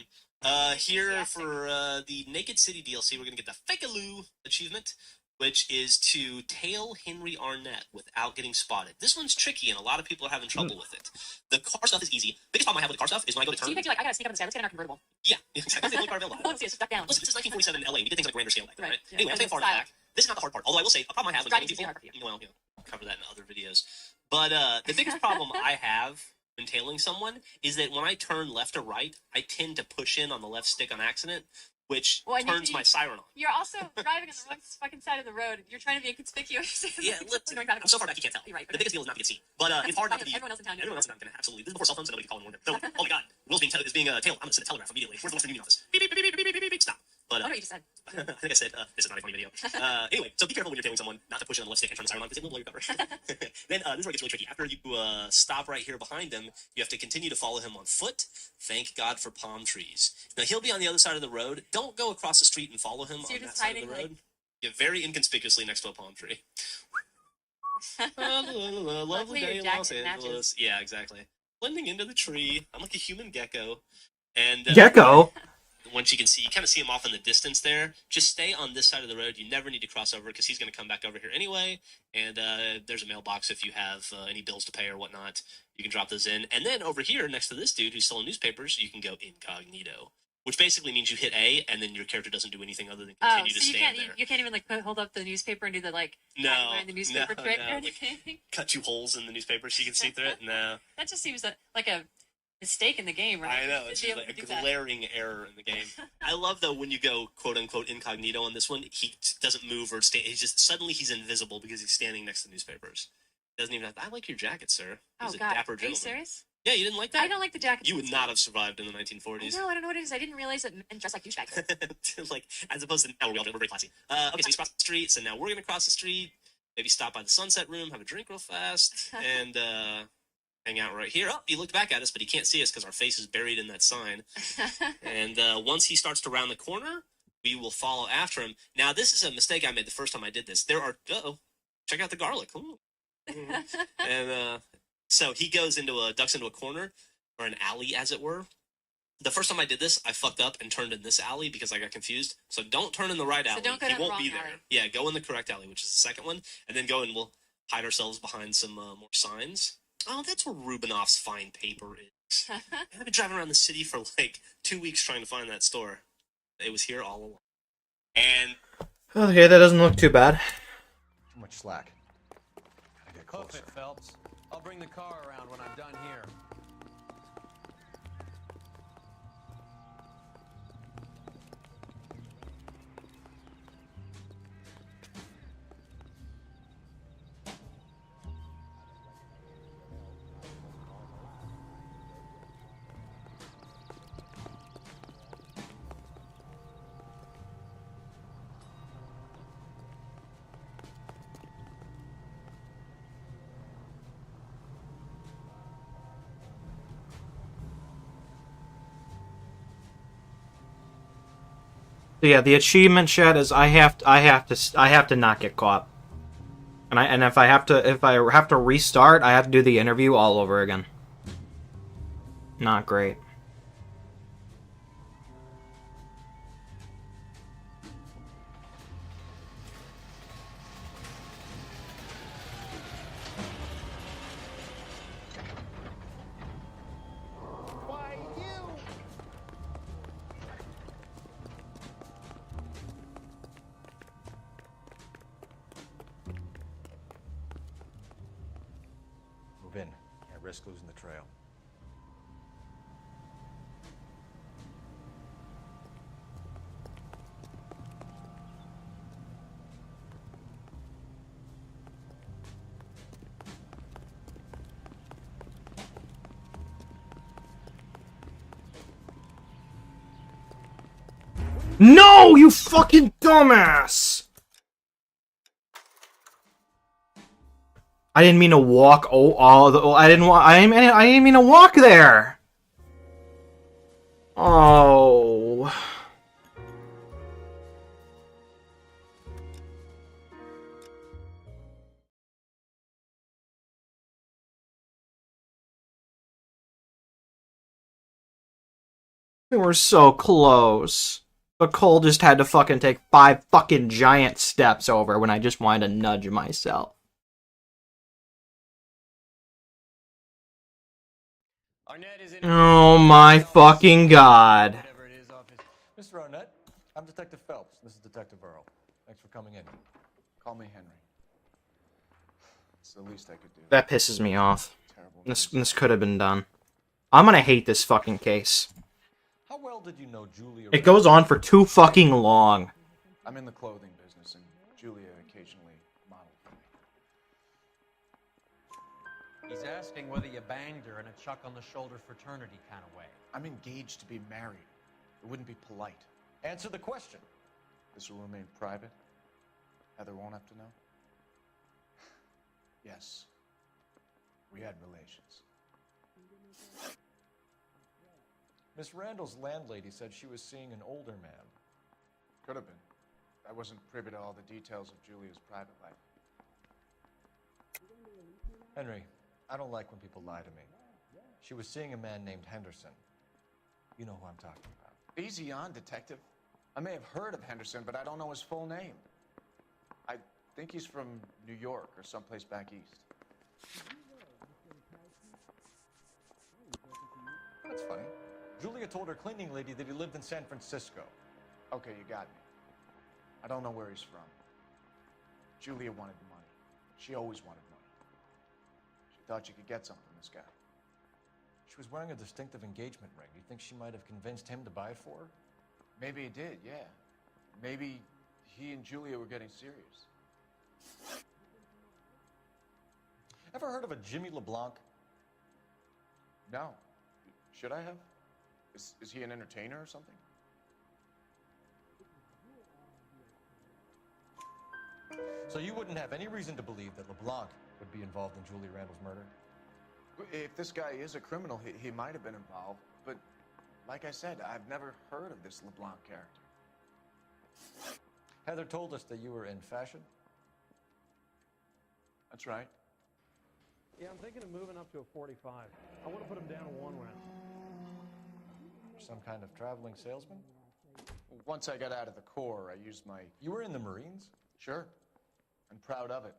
Here for the Naked City DLC, we're gonna get the Fakealoo achievement, which is to tail Henry Arnett without getting spotted. This one's tricky, and a lot of people are having trouble with it. The car stuff is easy. Biggest problem I have with the car stuff is when I go to turn. So you think you're like, I gotta sneak up in the sky, let's get in our convertible. Yeah, exactly. That's the only car available. I want to see it stuck down. Listen, this is 1947 LA. We did things on a grander scale back then, right? Yeah. Anyway, I'm staying far enough back. This is not the hard part. Although I will say, a problem I have with Driving people, hard for you. well, I'll cover that in other videos. But the biggest problem I have when tailing someone is that when I turn left or right, I tend to push in on the left stick on accident, which turns my siren on. You're also driving on the wrong fucking side of the road. You're trying to be inconspicuous. Yeah, listen, I'm so far back you can't tell. You're right. The biggest deal is not to get seen. But it's hard not to be. Everyone else in town. Everyone else in town, absolutely. This is before cell phones, so nobody can call and warn them. So, oh my god, Will's being tailed. I'm gonna send a telegraph immediately. Where's the Western Union office? Beep, beep, beep, beep, beep, beep, beep, beep, stop. But, I know what you just said. I think I said, this is not a funny video. Anyway, so be careful when you're tailing someone, not to push it on the left stick and turn the siren on, because it will blow your cover. Then, this is where it gets really tricky. After you stop right here behind him, you have to continue to follow him on foot. Thank God for palm trees. Now, he'll be on the other side of the road. Don't go across the street and follow him on that side of the road. You're very inconspicuously next to a palm tree. Lovely day in Los Angeles. Yeah, exactly. Blending into the tree. I'm like a human gecko. And Gecko? Once you can see, you kind of see him off in the distance there. Just stay on this side of the road. You never need to cross over because he's going to come back over here anyway. And there's a mailbox if you have any bills to pay or whatnot. You can drop those in. And then over here next to this dude who's selling newspapers, you can go incognito. Which basically means you hit A, and then your character doesn't do anything other than continue to stand there. You can't even like hold up the newspaper and do the like the newspaper trick or anything. Like, cut you holes in the newspaper so you can see through it. No, that just seems like a mistake in the game, right? I know, it's just like a glaring error in the game. I love though when you go quote unquote incognito on this one, he doesn't move or stay. He's just suddenly he's invisible because he's standing next to newspapers. Doesn't even have to, I like your jacket, sir. He's a dapper gentleman. Are you serious? Yeah, you didn't like that? I don't like the jacket. You would not have survived in the 1940s. No, I don't know what it is. I didn't realize that men dress like douchebags. Like, as opposed to, we're very classy. Okay, so he's crossed the street, so now we're going to cross the street, maybe stop by the Sunset Room, have a drink real fast, and hang out right here. Oh, he looked back at us, but he can't see us because our face is buried in that sign. And once he starts to round the corner, we will follow after him. Now, this is a mistake I made the first time I did this. There are, check out the garlic. And so he goes ducks into a corner, or an alley, as it were. The first time I did this, I fucked up and turned in this alley because I got confused. So don't turn in the right alley. Don't go he down won't the wrong be there. alley. Yeah, go in the correct alley, which is the second one, and then go and we'll hide ourselves behind some more signs. Oh, that's where Rubinoff's fine paper is. I've been driving around the city for like 2 weeks trying to find that store. It was here all along. And Okay, that doesn't look too bad. Too much slack. Gotta get Hoof closer. it, Phelps. I'll bring the car around when I'm done here. So yeah, the achievement chat is I have to not get caught. And if I have to restart, I have to do the interview all over again. Not great. Move in. Can't risk losing the trail. No, you fucking dumbass! I didn't mean to walk. I didn't mean to walk there. Oh. We were so close. But Cole just had to fucking take 5 fucking giant steps over when I just wanted to nudge myself. Oh my fucking god. Mr. Arnett, I'm Detective Phelps. This is Detective Earl. Thanks for coming in. Call me Henry. It's the least I could do. That pisses me off. This could have been done. I'm gonna hate this fucking case. How well did you know Julia? It goes on for too fucking long. I'm in the clothing business, and Julia occasionally modeled for me. He's asking whether you banged her in a chuck-on-the-shoulder fraternity kind of way. I'm engaged to be married. It wouldn't be polite. Answer the question. This will remain private? Heather won't have to know? Yes. We had relations. Miss Randall's landlady said she was seeing an older man. Could have been. I wasn't privy to all the details of Julia's private life. Henry, I don't like when people lie to me. She was seeing a man named Henderson. You know who I'm talking about. Easy on, detective. I may have heard of Henderson, but I don't know his full name. I think he's from New York or someplace back east. That's funny. Julia told her cleaning lady that he lived in San Francisco. Okay, you got me. I don't know where he's from. Julia wanted money. She always wanted money. She thought she could get something from this guy. She was wearing a distinctive engagement ring. Do you think she might have convinced him to buy it for her? Maybe he did, yeah. Maybe he and Julia were getting serious. Ever heard of a Jimmy LeBlanc? No. Should I have? Is he an entertainer or something? So you wouldn't have any reason to believe that LeBlanc would be involved in Julie Randall's murder? If this guy is a criminal, he might have been involved. But like I said, I've never heard of this LeBlanc character. Heather told us that you were in fashion. That's right. Yeah, I'm thinking of moving up to a 45. I want to put him down to 1 round. Some kind of traveling salesman? Once I got out of the Corps, I used my... You were in the Marines? Sure. I'm proud of it.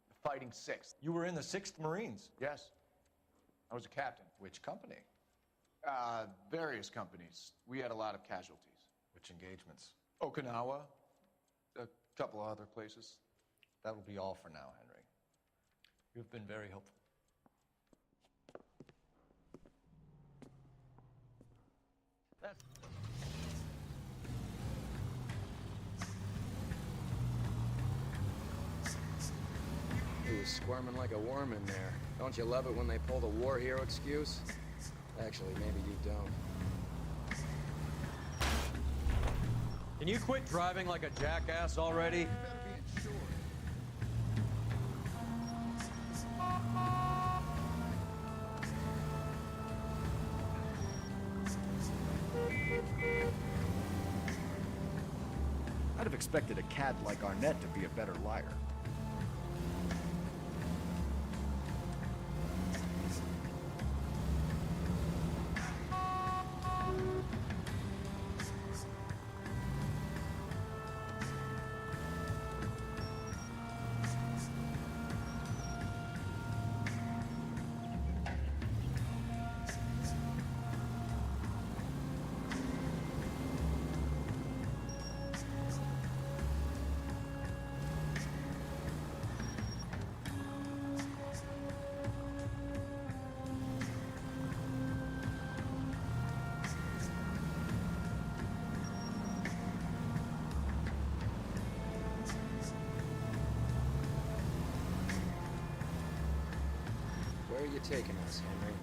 The Fighting 6th. You were in the 6th Marines? Yes. I was a captain. Which company? Various companies. We had a lot of casualties. Which engagements? Okinawa. A couple of other places. That will be all for now, Henry. You've been very helpful. He was squirming like a worm in there. Don't you love it when they pull the war hero excuse? Actually, maybe you don't. Can you quit driving like a jackass already? I'd have expected a cad like Arnett to be a better liar. Where are you taking us, Henry?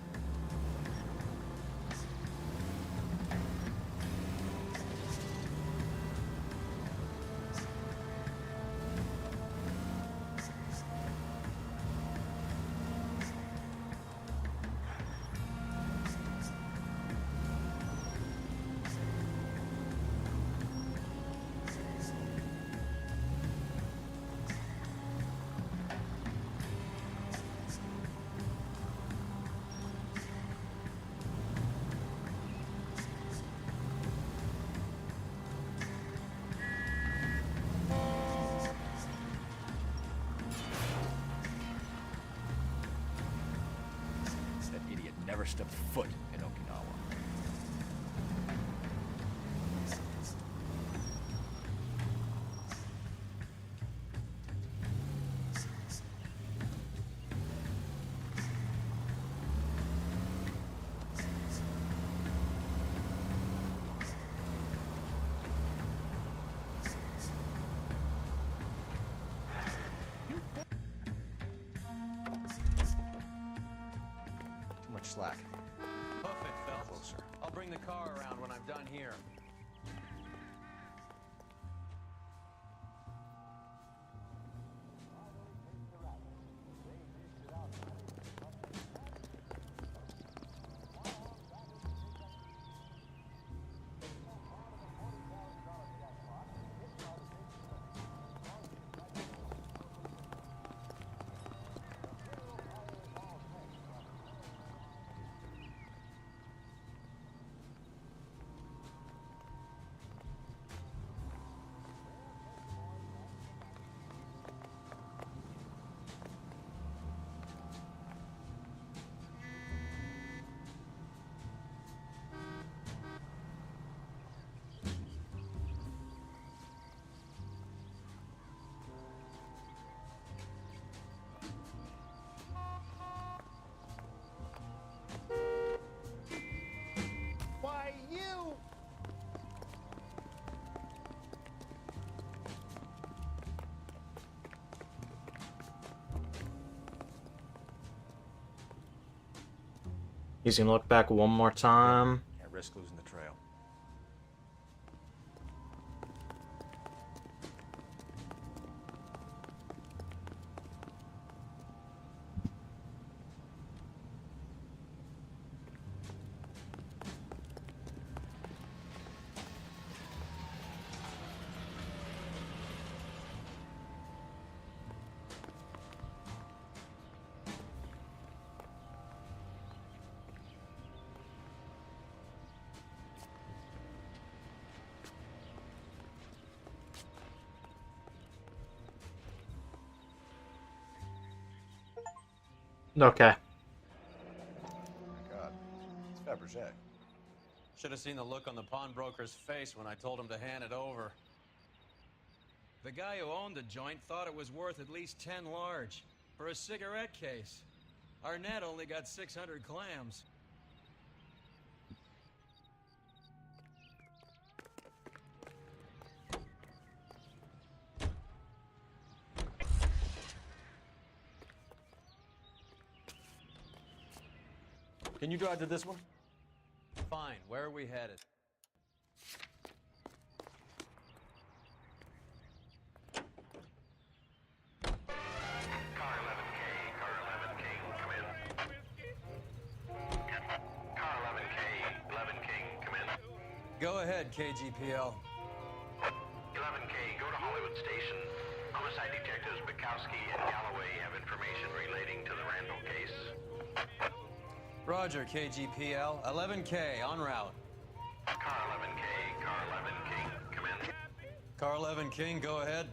never stepped foot in Okinawa. Too much slack. Hoof it, Phelps. Closer. I'll bring the car around when I'm done here. Why, you! He's gonna look back one more time. Can't risk losing the trail. Okay. Oh my God. It's Fabergé. Should have seen the look on the pawnbroker's face when I told him to hand it over. The guy who owned the joint thought it was worth at least 10 large for a cigarette case. Arnett only got 600 clams. Can you drive to this one? Fine, where are we headed? Car 11K, car 11K, come in. Car 11K, 11K, come in. Go ahead, KGPL. 11K, go to Hollywood Station. Homicide detectives Bukowski and Galloway have information relating to the Randall case. Roger, KGPL. 11K, en route. Car 11K, car 11 King, come in. Car 11 King, go ahead.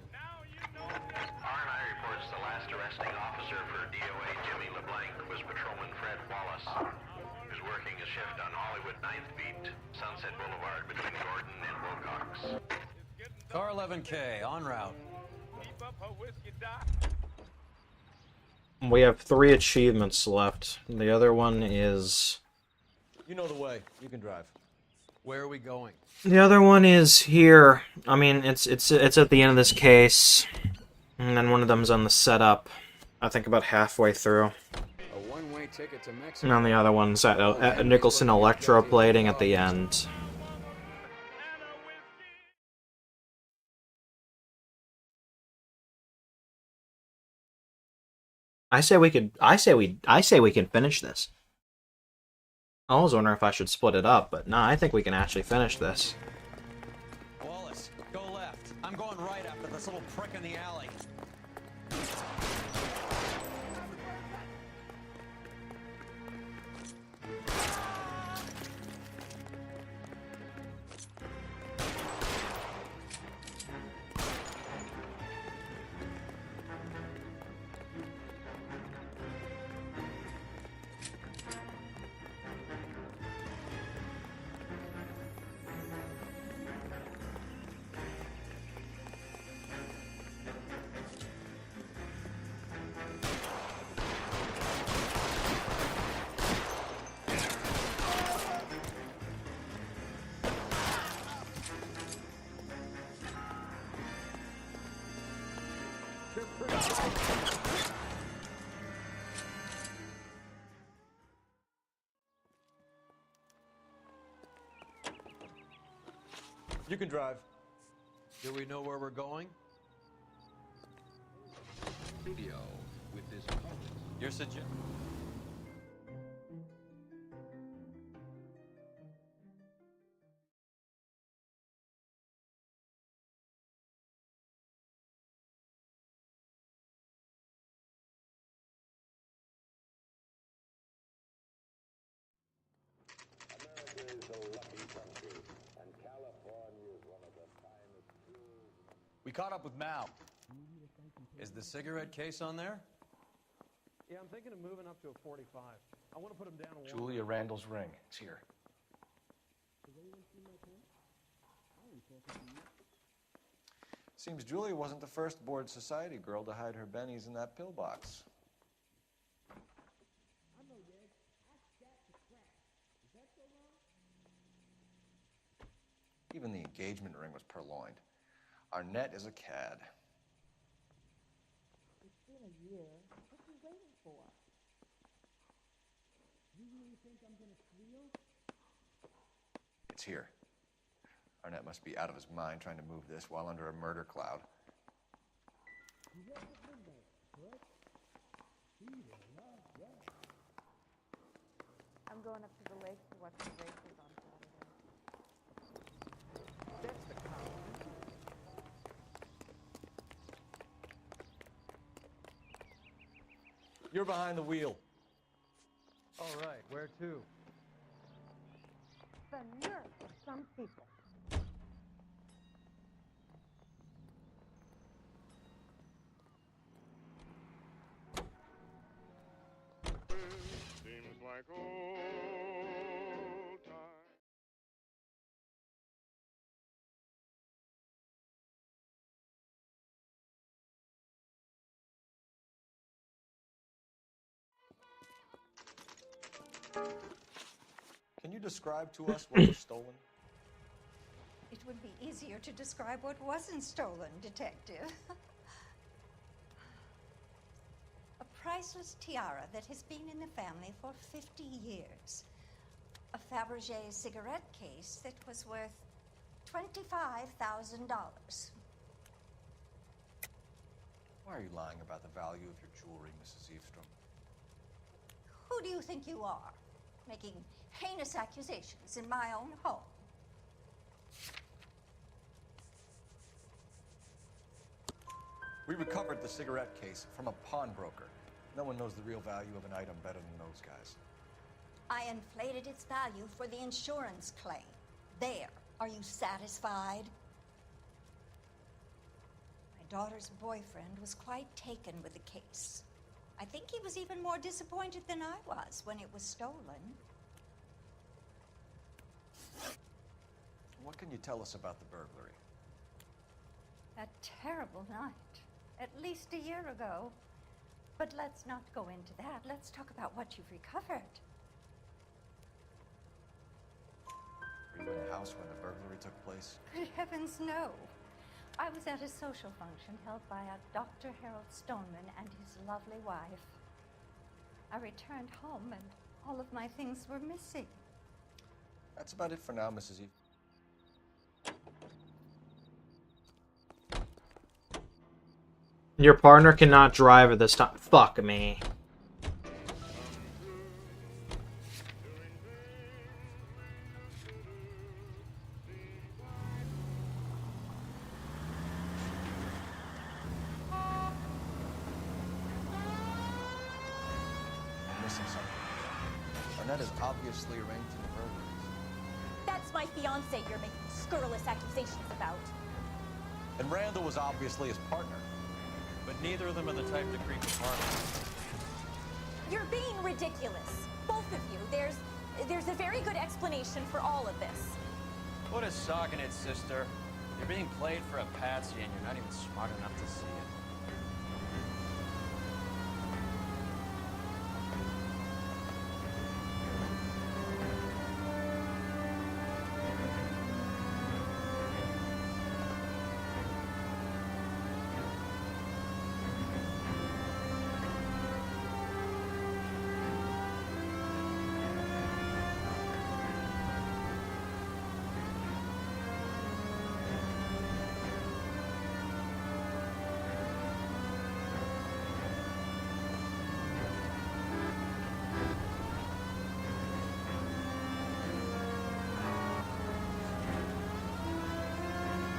R&I reports the last arresting officer for DOA Jimmy LeBlanc was Patrolman Fred Wallace, who's working a shift on Hollywood 9th Beat, Sunset Boulevard between Gordon and Wilcox. Car 11K, en route. We have 3 achievements left. The other one is... You know the way. You can drive. Where are we going? The other one is here. I mean, it's at the end of this case. And then one of them's on the setup. I think about halfway through. A one-way ticket to Mexico. And then the other one's at Nicholson electroplating at the end. I say we can finish this. I was wondering if I should split it up, but no, I think we can actually finish this. Wallace, go left. I'm going right after this little prick in the alley. You can drive. Do we know where we're going? Studio with this Your suggestion. We caught up with Mal. Is the cigarette case on there? Yeah, I'm thinking of moving up to a 45. I want to put him down a Julia Randall's ring. It's here. Seems Julia wasn't the first bored society girl to hide her bennies in that pillbox. Even the engagement ring was purloined. Arnett is a cad. It's been a year. What are you waiting for? You really think I'm gonna squeal? It's here. Arnett must be out of his mind trying to move this while under a murder cloud. You left at midnight, correct? I'm going up to the lake to watch the races on Saturday. That's the compliment. You're behind the wheel. All right, where to? The nerve of some people. Seems like old time. Can you describe to us what was stolen? It would be easier to describe what wasn't stolen, Detective. A priceless tiara that has been in the family for 50 years. A Fabergé cigarette case that was worth $25,000. Why are you lying about the value of your jewelry, Mrs. Eavestrom? Who do you think you are, making heinous accusations in my own home? We recovered the cigarette case from a pawnbroker. No one knows the real value of an item better than those guys. I inflated its value for the insurance claim. There. Are you satisfied? My daughter's boyfriend was quite taken with the case. I think he was even more disappointed than I was when it was stolen. What can you tell us about the burglary? A terrible night. At least a year ago. But let's not go into that. Let's talk about what you've recovered. Were you in the house when the burglary took place? Good heavens, no. I was at a social function held by a Dr. Harold Stoneman and his lovely wife. I returned home and all of my things were missing. That's about it for now, Mrs. Eve. Your partner cannot drive at this time. Fuck me. I'm missing something. Arnett is obviously arranged in the burglaries. That's my fiance you're making scurrilous accusations about. And Randall was obviously his partner. But neither of them are the type to creep apart. You're being ridiculous. Both of you. There's a very good explanation for all of this. Put a sock in it, sister. You're being played for a patsy and you're not even smart enough to see it.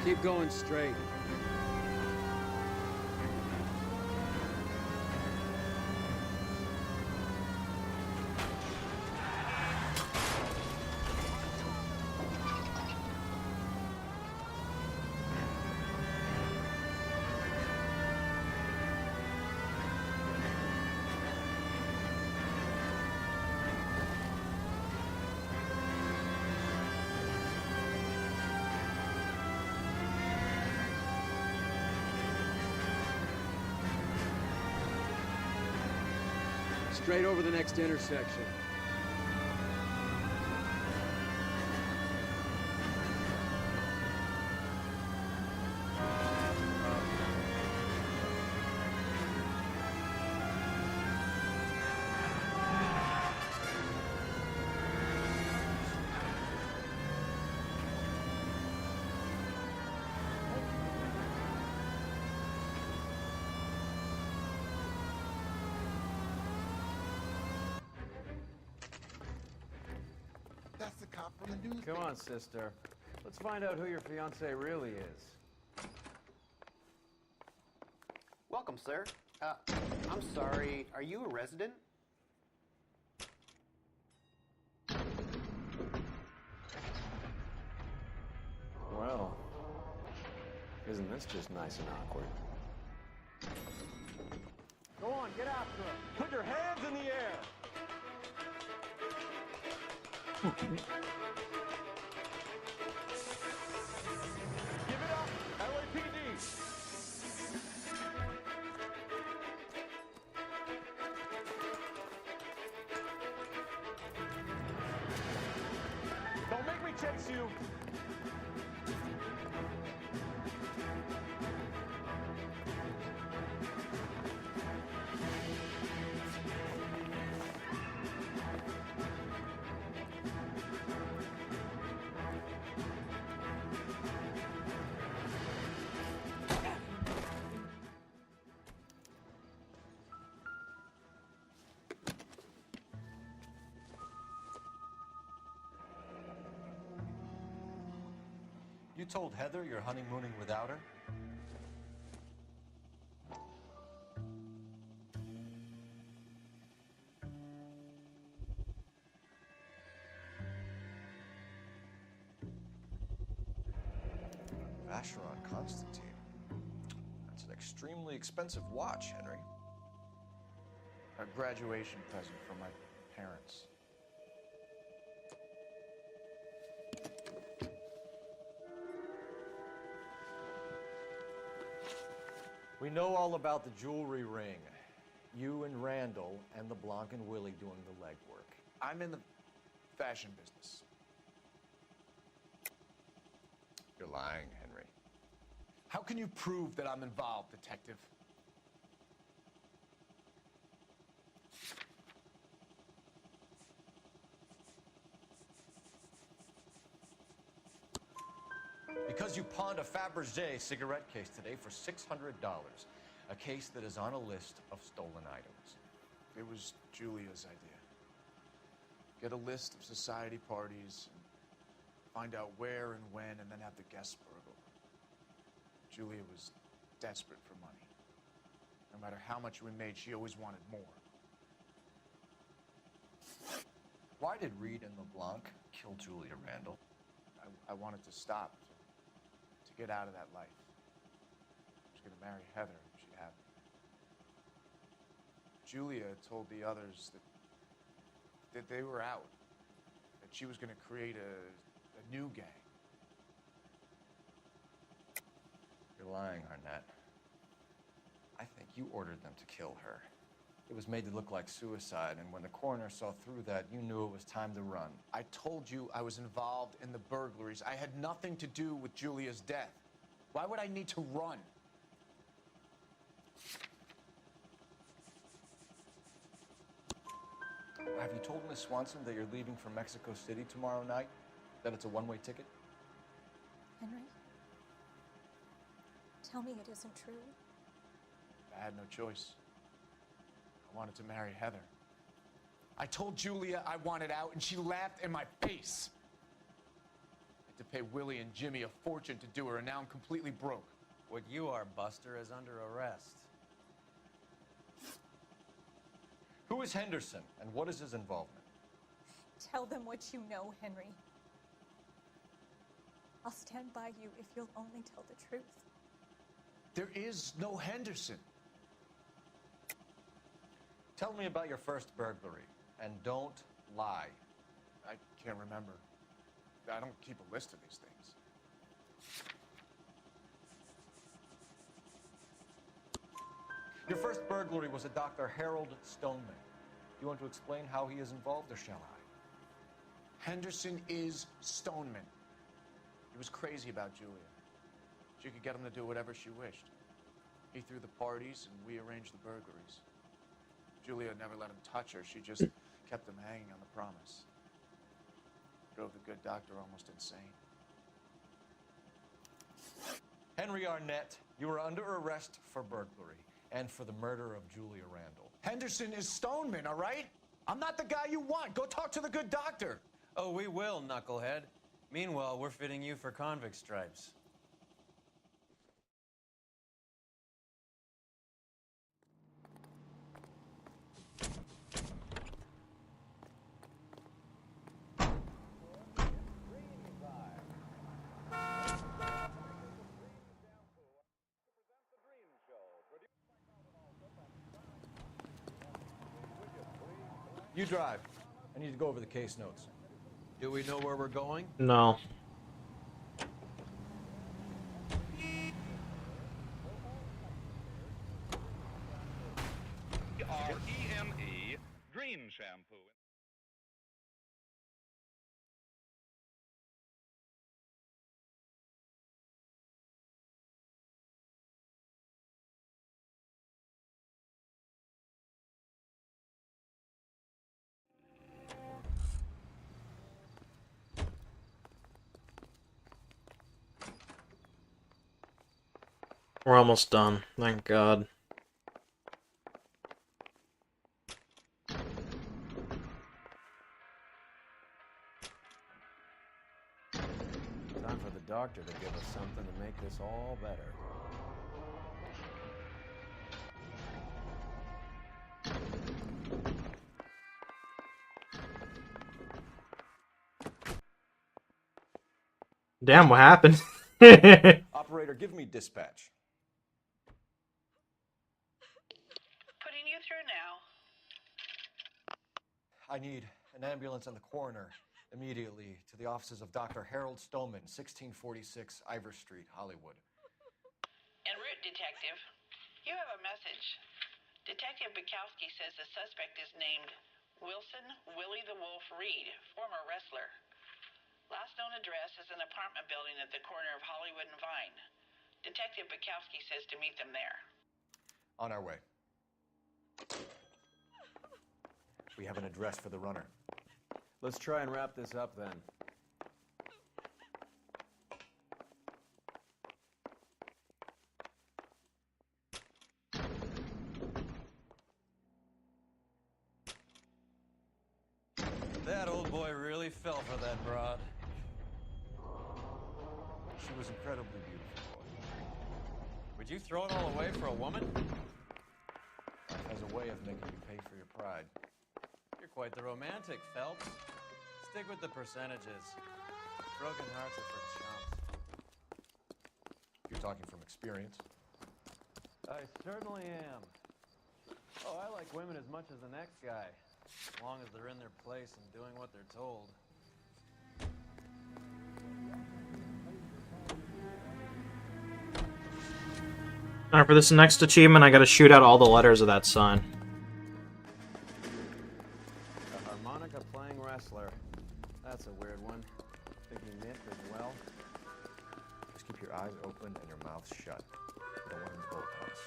Keep going straight. Straight over the next intersection. That's the cop from the news. Come on, sister. Let's find out who your fiance really is. Welcome, sir. I'm sorry, are you a resident? Well, isn't this just nice and awkward? Go on, get after him. Put your hands in the air. Give it up, LAPD. Don't make me chase you. You told Heather you're honeymooning without her? Vacheron Constantine. That's an extremely expensive watch, Henry. A graduation present from my parents. We know all about the jewelry ring. You and Randall and LeBlanc and Willie doing the legwork. I'm in the fashion business. You're lying, Henry. How can you prove that I'm involved, detective? Because you pawned a Fabergé cigarette case today for $600. A case that is on a list of stolen items. It was Julia's idea. Get a list of society parties, and find out where and when, and then have the guests burgle. Julia was desperate for money. No matter how much we made, she always wanted more. Why did Reed and LeBlanc kill Julia Randall? I wanted to stop, to get out of that life. I was going to marry Heather, and she'd have me. Julia told the others that they were out, that she was going to create a new gang. You're lying, Arnett. I think you ordered them to kill her. It was made to look like suicide, and when the coroner saw through that, you knew it was time to run. I told you I was involved in the burglaries. I had nothing to do with Julia's death. Why would I need to run? Have you told Miss Swanson that you're leaving for Mexico City tomorrow night? That it's a one-way ticket? Henry? Tell me it isn't true. I had no choice. I wanted to marry Heather. I told Julia I wanted out, and she laughed in my face. I to pay Willie and Jimmy a fortune to do her, and now I'm completely broke. What you are, Buster, is under arrest. Who is Henderson, and what is his involvement? Tell them what you know, Henry. I'll stand by you if you'll only tell the truth. There is no Henderson. Tell me about your first burglary, and don't lie. I can't remember. I don't keep a list of these things. Your first burglary was at Dr. Harold Stoneman. You want to explain how he is involved, or shall I? Henderson is Stoneman. He was crazy about Julia. She could get him to do whatever she wished. He threw the parties, and we arranged the burglaries. Julia never let him touch her. She just kept him hanging on the promise. Drove the good doctor almost insane. Henry Arnett, you are under arrest for burglary and for the murder of Julia Randall. Henderson is Stoneman, all right? I'm not the guy you want. Go talk to the good doctor. Oh, we will, knucklehead. Meanwhile, we're fitting you for convict stripes. You drive. I need to go over the case notes. Do we know where we're going? No. R-E-M-E, Dream Shampoo. We're almost done. Thank God. Time for the doctor to give us something to make this all better. Damn, what happened? Operator, give me dispatch. Putting you through now. I need an ambulance and the coroner immediately to the offices of Dr. Harold Stoneman, 1646 Ivor Street, Hollywood. En route, Detective. You have a message. Detective Bukowski says the suspect is named Wilson Willie the Wolf Reed, former wrestler. Last known address is an apartment building at the corner of Hollywood and Vine. Detective Bukowski says to meet them there. On our way. We have an address for the runner. Let's try and wrap this up then. That old boy really fell for that broad. She was incredibly beautiful. Would you throw it all away for a woman? Life has a way of making you pay for your pride. You're quite the romantic, Phelps. Stick with the percentages. Broken hearts are for chumps. You're talking from experience. I certainly am. Oh, I like women as much as the next guy. As long as they're in their place and doing what they're told. Alright, for this next achievement, I gotta shoot out all the letters of that sign. A harmonica playing wrestler. That's a weird one. Think he knit as well? Just keep your eyes open and your mouth shut. You don't want him to both of us.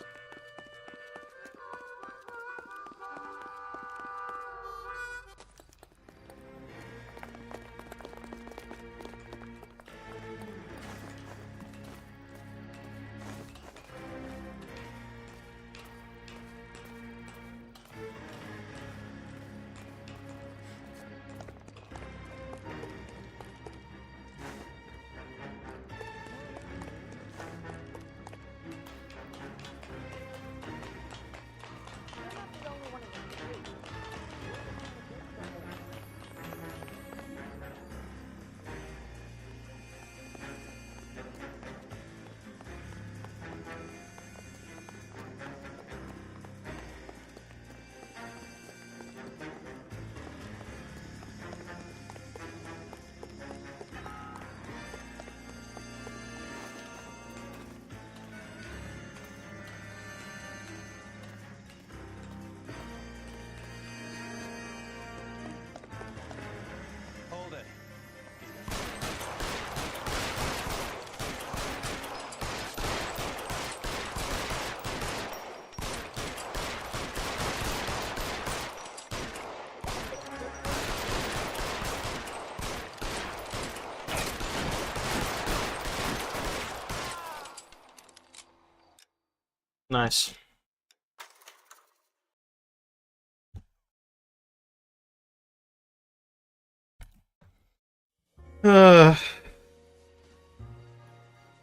Nice.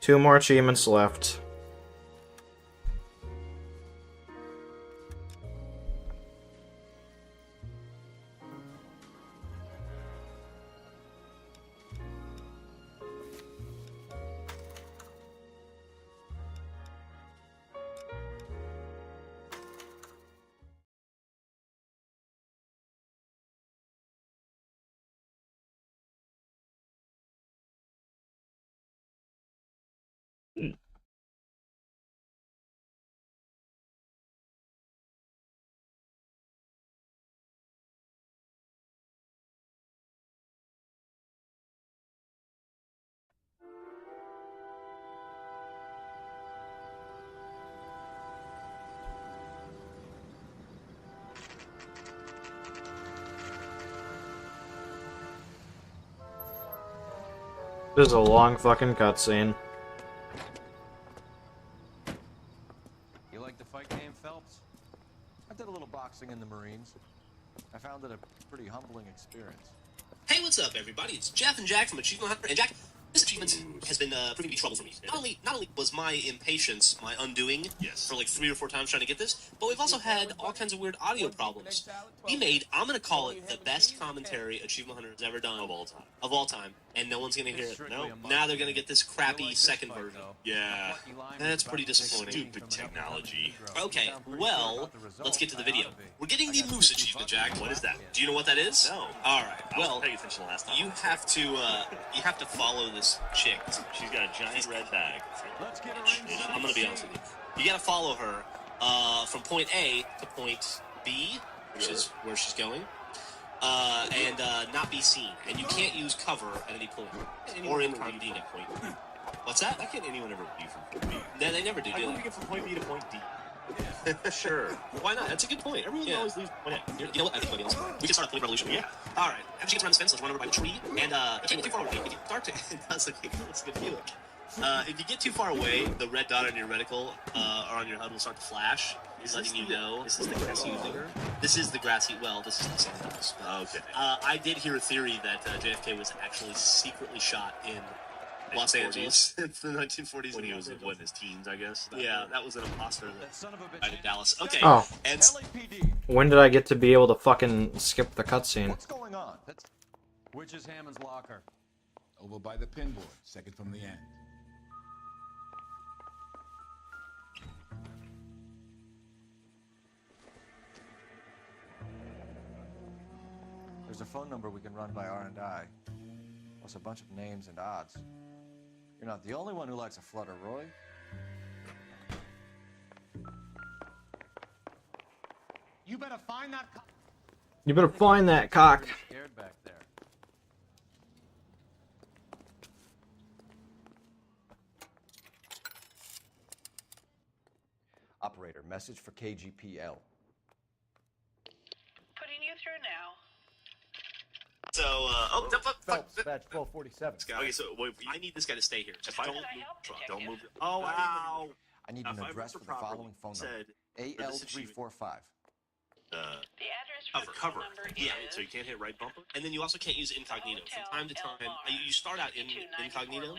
Two more achievements left. This is a long fucking cutscene. You like the fight game, Phelps? I did a little boxing in the Marines. I found it a pretty humbling experience. Hey, what's up, everybody? It's Jeff and Jack from Achievement Hunter. And Jack, this achievement has been proving to be trouble for me. Not only was my impatience my undoing for like 3 or 4 times trying to get this, but we've also had all kinds of weird audio problems. We made, I'm going to call it the best commentary Achievement Hunter has ever done of all time. And no one's going to hear it. No. Now they're going to get this crappy second version. Yeah. That's pretty disappointing. Stupid technology. Okay, well, let's get to the video. We're getting the Moose achievement, Jack. What is that? Do you know what that is? No. All right. Well, paying attention last time. you have to follow this chick. She's got a giant red tag. I'm gonna be honest with you. You gotta follow her from point A to point B, which is where she's going, and not be seen. And you can't use cover at any point or incognito point. What's that? Why can't anyone ever leave from point B? No, they never do. I Do can they? get from point B to point D. Sure. Why not? That's a good point. Everyone always leaves point A. You know what? Everybody else. We can start a point revolution. Yeah. All right. After she gets around this fence, let's run over by the tree. And if you get too far away, if you start to, it does look it's good feeling. If you get too far away, the red dot on your reticle or on your HUD will start to flash, letting you know this is the grassy well. This is the grassy well. This is the sandhouse. Okay. I did hear a theory that JFK was actually secretly shot in Los Angeles in the 1940s. When he was in his teens, I guess. Yeah, that was an imposter that in Dallas. Okay. Oh. And When did I get to be able to fucking skip the cutscene? What's going on? Which is Hammond's locker? Over by the pinboard, second from the end. There's a phone number we can run by R&I. Plus a bunch of names and odds. You're not the only one who likes a flutter, Roy. You better find that. You better find that cock. Scared back there. Operator, message for KGPL. Putting you through now. So, Phelps, badge 1247. Okay, so wait, I need this guy to stay here. Just don't move. Don't move. Oh, wow. I need an address for the following phone number. AL345. The address for the cover. number Yeah, is so you can't hit right bumper. And then you also can't use incognito. From time to time, you start out in incognito,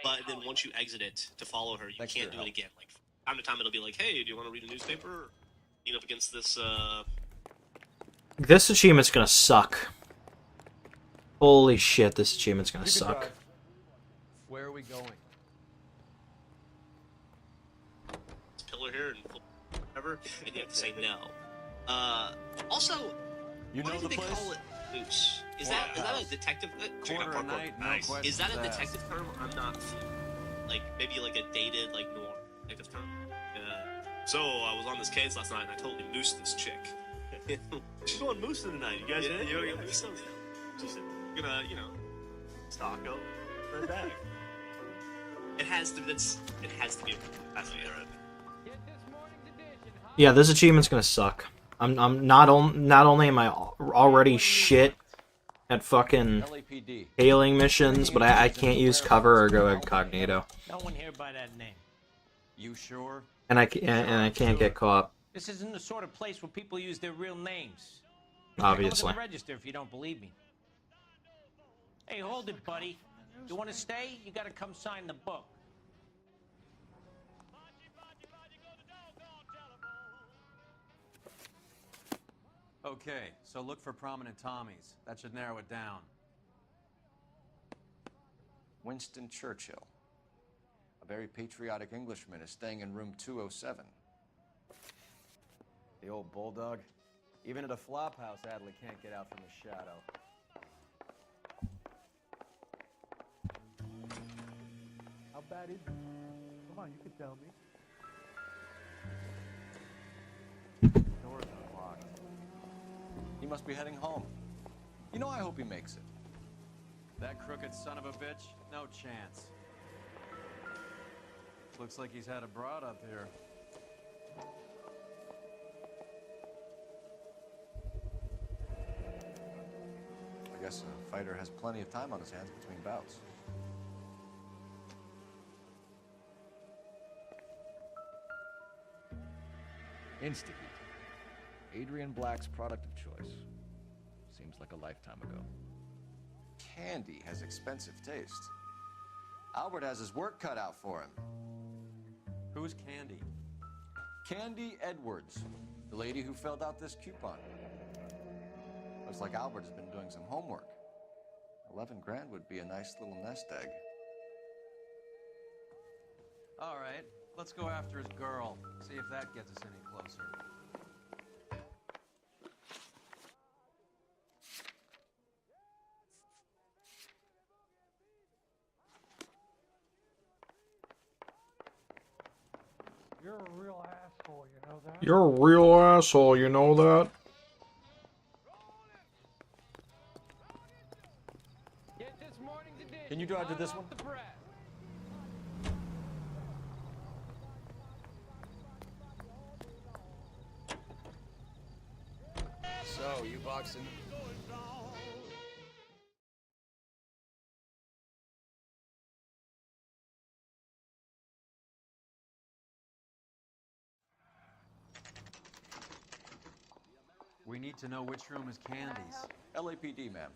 but then once you exit it to follow her, you can't do it again. Like, time to time, it'll be like, hey, do you want to read a newspaper? Up against this, This achievement's gonna suck. Holy shit, this achievement's gonna suck. Where are we going? this pillar here and whatever, and you have to say no. Also, you know why do they call it moose? Is that a detective? Quarter a night, no questions Is that a asked. detective term? I'm not like maybe like a dated like noir detective term. So I was on this case last night and I totally moosed this chick. She's going moosing tonight. You guys in? You want to moose? She said, "We're gonna, stock up the bag." It has to be. It has to be. Yeah, this achievement's gonna suck. I'm not only am I already shit at fucking LAPD. hailing missions, but I can't use cover or go incognito. No one here by that name. You sure? And I can't get caught. This isn't the sort of place where people use their real names. Obviously. Take a look at the register if you don't believe me. Hey, hold it, buddy. You want to stay? You got to come sign the book. Okay, so look for prominent Tommies. That should narrow it down. Winston Churchill. A very patriotic Englishman is staying in room 207. The old bulldog. Even at a flop house, Adley can't get out from his shadow. How bad is it? Come on, you can tell me. Door's unlocked. He must be heading home. You know, I hope he makes it. That crooked son of a bitch? No chance. Looks like he's had a broad up here. I guess a fighter has plenty of time on his hands between bouts. Insta-Heat. Adrian Black's product of choice. Seems like a lifetime ago. Candy has expensive taste. Albert has his work cut out for him. Who's Candy? Candy Edwards, the lady who filled out this coupon. Looks like Albert has been doing some homework. 11 grand would be a nice little nest egg. All right, let's go after his girl. See if that gets us any closer. You're a real asshole, you know that? You're a real asshole, you know that? Can you drive to this one? So, you boxing? We need to know which room is Candy's. LAPD, ma'am.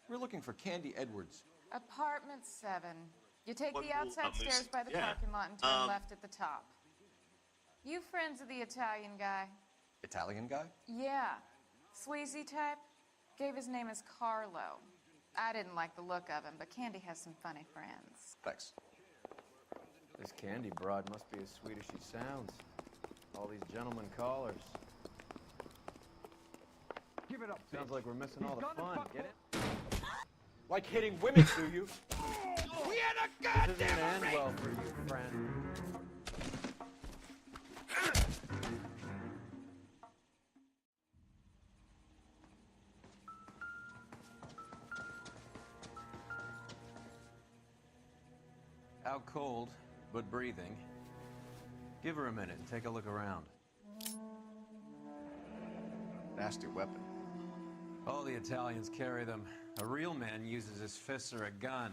We're looking for Candy Edwards. Apartment 7. You take What the outside rule? stairs by the Yeah. parking lot and turn left at the top. You friends of the Italian guy? Italian guy? Yeah. Sleazy type? Gave his name as Carlo. I didn't like the look of him, but Candy has some funny friends. Thanks. This Candy broad must be as sweet as she sounds. All these gentlemen callers. Give it up. Sounds like we're missing all the fun. Get it? Like hitting women, do you? We had a goddamn This isn't gonna end well for you, friend. Out cold, but breathing. Give her a minute and take a look around. Nasty weapon. All the Italians carry them. A real man uses his fists or a gun.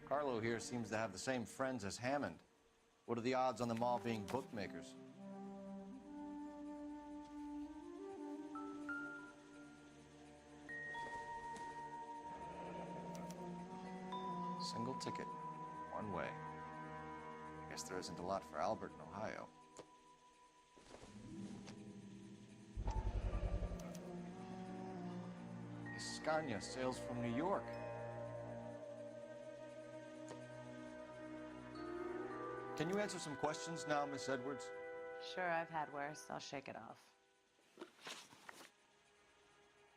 Carlo here seems to have the same friends as Hammond. What are the odds on them all being bookmakers? Single ticket, one way. Guess there isn't a lot for Albert in Ohio. Scania sails from New York. Can you answer some questions now, Miss Edwards? Sure, I've had worse. I'll shake it off.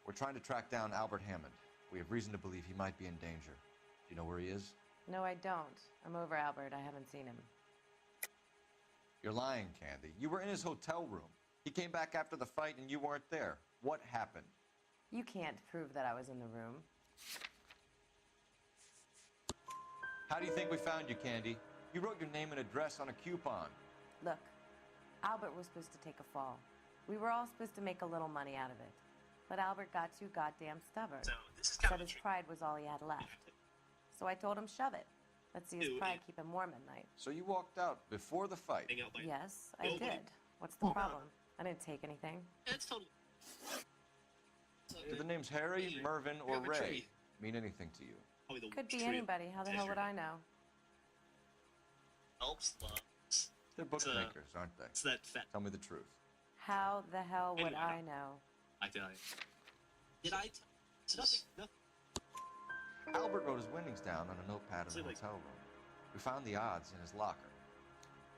We're trying to track down Albert Hammond. We have reason to believe he might be in danger. Do you know where he is? No, I don't. I'm over Albert. I haven't seen him. You're lying, Candy. You were in his hotel room. He came back after the fight and you weren't there. What happened? You can't prove that I was in the room. How do you think we found you, Candy? You wrote your name and address on a coupon. Look, Albert was supposed to take a fall. We were all supposed to make a little money out of it. but Albert got too goddamn stubborn. So this is Said kind of his pride was all he had left. So I told him shove it. Let's see his pride keep him warm at night. So you walked out before the fight? Yes, I did. What's the problem? I didn't take anything. It's totally. Do the names Harry, Mervyn, or Ray mean anything to you? Could be anybody. How the hell would I know? Helps. They're bookmakers, aren't they? It's that fat. Tell me the truth. How the hell would I know? I tell you. Did I? It's nothing. Albert wrote his winnings down on a notepad in the hotel room. We found the odds in his locker.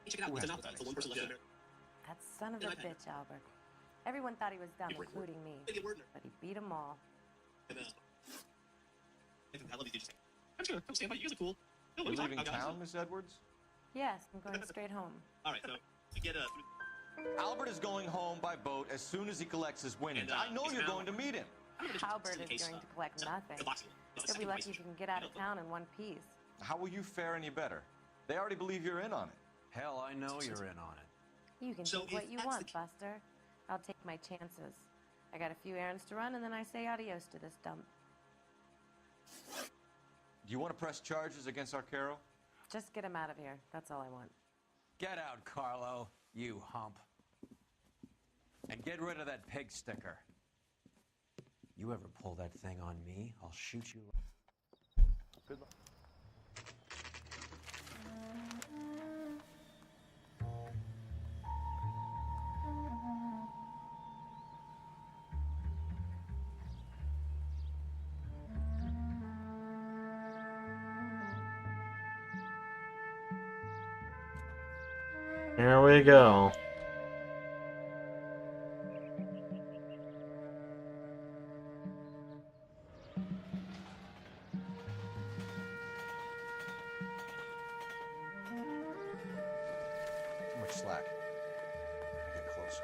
Check it out. It's not the one person left in there. That son of a bitch, Albert. Everyone thought he was dumb, including me. But he beat them all. I love you, dude. I'm just gonna come stand by you. You guys are cool. No, You're leaving town, Miss Edwards? Yes, I'm going straight home. All right, so to get Albert is going home by boat as soon as he collects his winnings. I know you're going to meet him. Albert is going to collect nothing. He'll be lucky if he can get out of town in one piece. How will you fare any better? They already believe you're in on it. Hell, I know you're in on it. You can think what you want, Buster. I'll take my chances. I got a few errands to run, and then I say adios to this dump. Do you want to press charges against Arcaro? Just get him out of here. That's all I want. Get out, Carlo, you hump. And get rid of that pig sticker. You ever pull that thing on me, I'll shoot you. Good luck. Here we go. Too much slack. Get closer.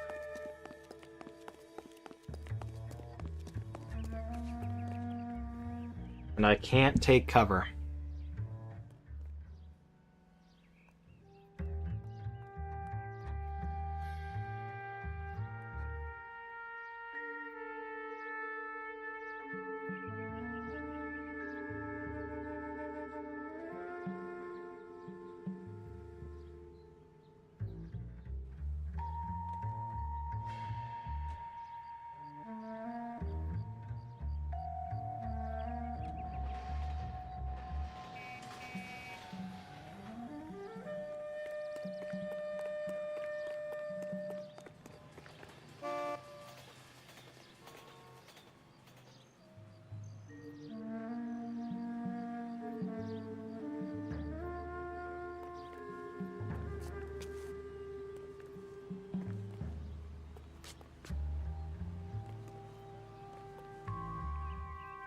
And I can't take cover.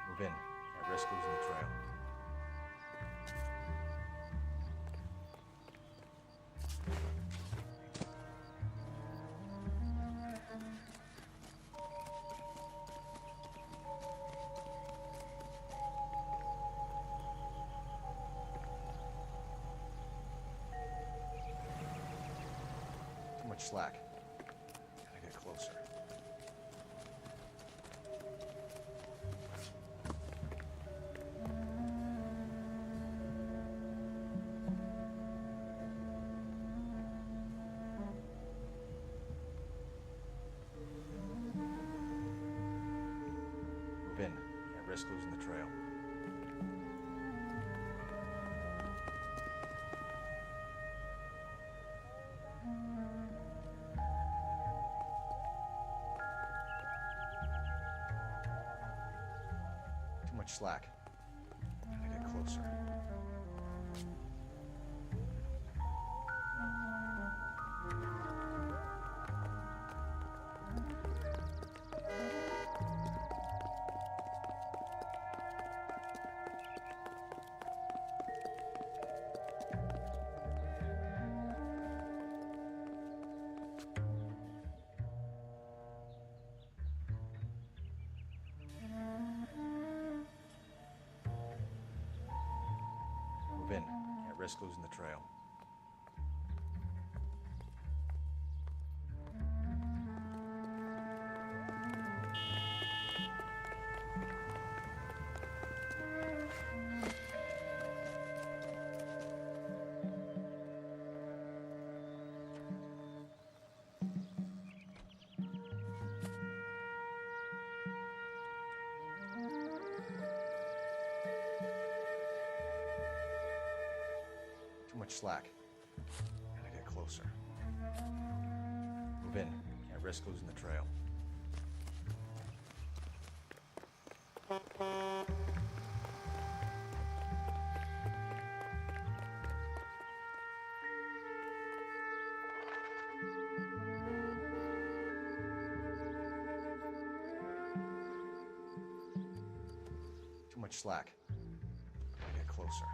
Move in. Can't risk losing the trail. Too much slack. Gotta get closer. Move in. Can't risk losing the trail. Too much slack. Gotta get closer. Move in. Can't risk losing the trail. much slack. Gotta get closer. Move in. Can't risk losing the trail. Too much slack. Gotta get closer.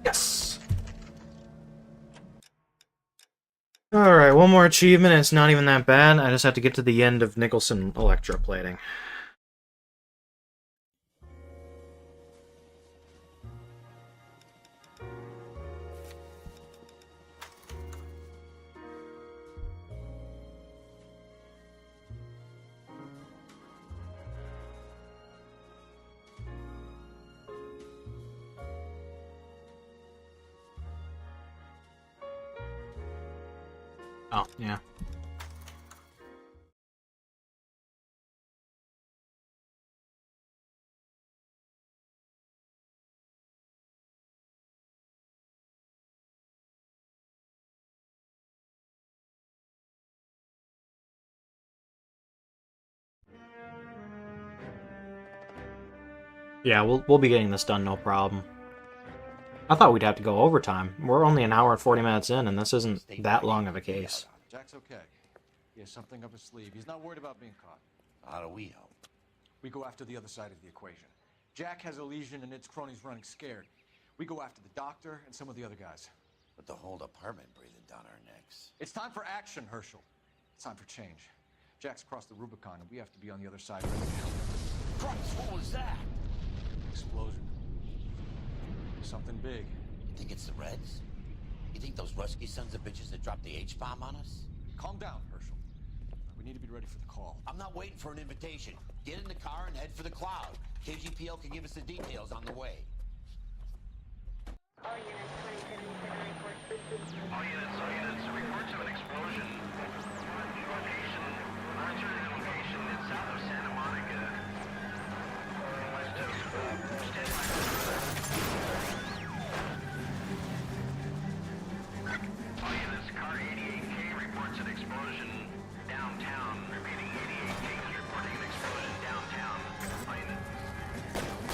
Yes! Alright, one more achievement. It's not even that bad. I just have to get to the end of Nicholson electroplating. Oh, yeah. Yeah, we'll be getting this done, no problem. I thought we'd have to go overtime. We're only an hour and 40 minutes in, and this isn't that long of a case. Jack's okay. He has something up his sleeve. He's not worried about being caught. How do we help? We go after the other side of the equation. Jack has a lesion and its cronies running scared. We go after the doctor and some of the other guys. But the whole department breathing down our necks. It's time for action, Herschel. It's time for change. Jack's crossed the Rubicon, and we have to be on the other side ready to help. Christ, what was that? Explosion. Something big. You think it's the Reds? You think those Rusky sons of bitches that dropped the H-bomb on us? Calm down, Herschel. We need to be ready for the call. I'm not waiting for an invitation. Get in the car and head for the cloud. KGPL can give us the details on the way. All units, reports of an explosion. Location is south of Santa Monica. West of, all units, car 88K reports an explosion downtown. Repeating, 88K is reporting an explosion downtown. All units.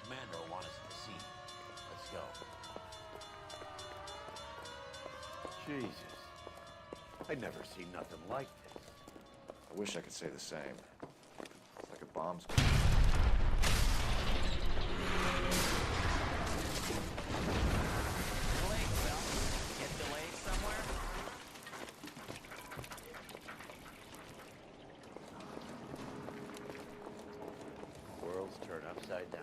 Commander will want us at the scene. Let's go. Jesus. I'd never seen nothing like this. I wish I could say the same. It's like a bomb's... Delayed, Phil. Get delayed somewhere? World's turned upside down.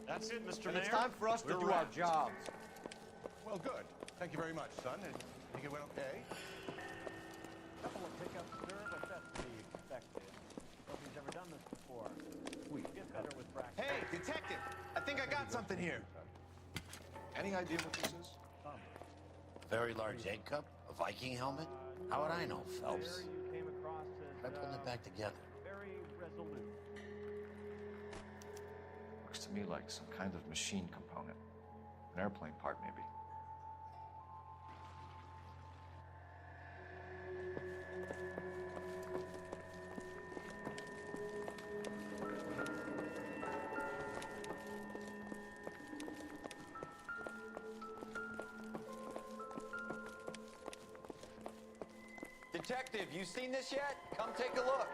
That's it, Mr. And Mayor. it's time for us to We're do our wrapped. jobs. Well, good. Thank you very much, son. And you think it went okay? Couple of hiccups, sir, but that's to be expected. Nobody's ever done this before. We get better with practice. Hey, detective! I think I got something here. Any idea what this is? Very large egg cup? A Viking helmet? How would I know, Phelps? You came across as Try putting it back together. very resolute. Looks to me like some kind of machine component. An airplane part, maybe. Detective, you seen this yet? Come take a look.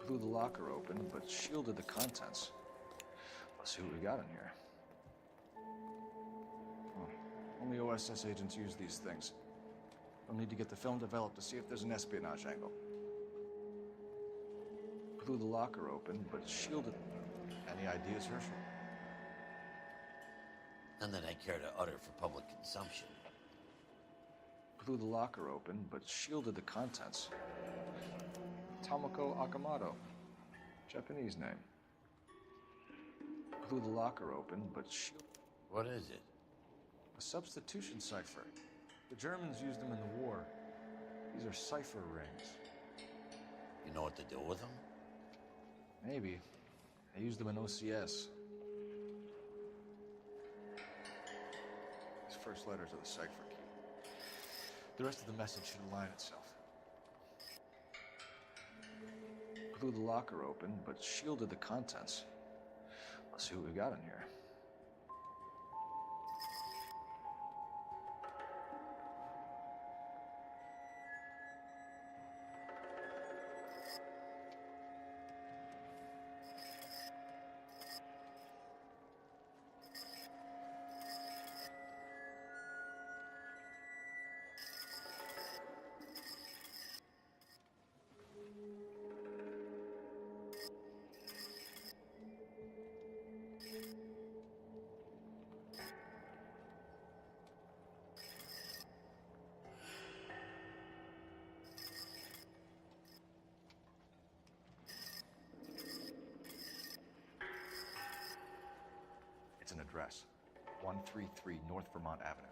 Blew the locker open, but shielded the contents. Let's see what we got in here. Oh, only OSS agents use these things. We'll need to get the film developed to see if there's an espionage angle. Blew the locker open, but shielded. Any ideas, Herschel? None that I care to utter for public consumption. Blew the locker open, but shielded the contents. Tomoko Akamoto. Japanese name. Blew the locker open, but shielded. What is it? A substitution cipher. The Germans used them in the war. These are cipher rings. You know what to do with them? Maybe. They used them in OCS. These first letters are the cipher key. The rest of the message should align itself. Blew the locker open, but shielded the contents. Let's see what we got in here. It's an address. 133 North Vermont Avenue.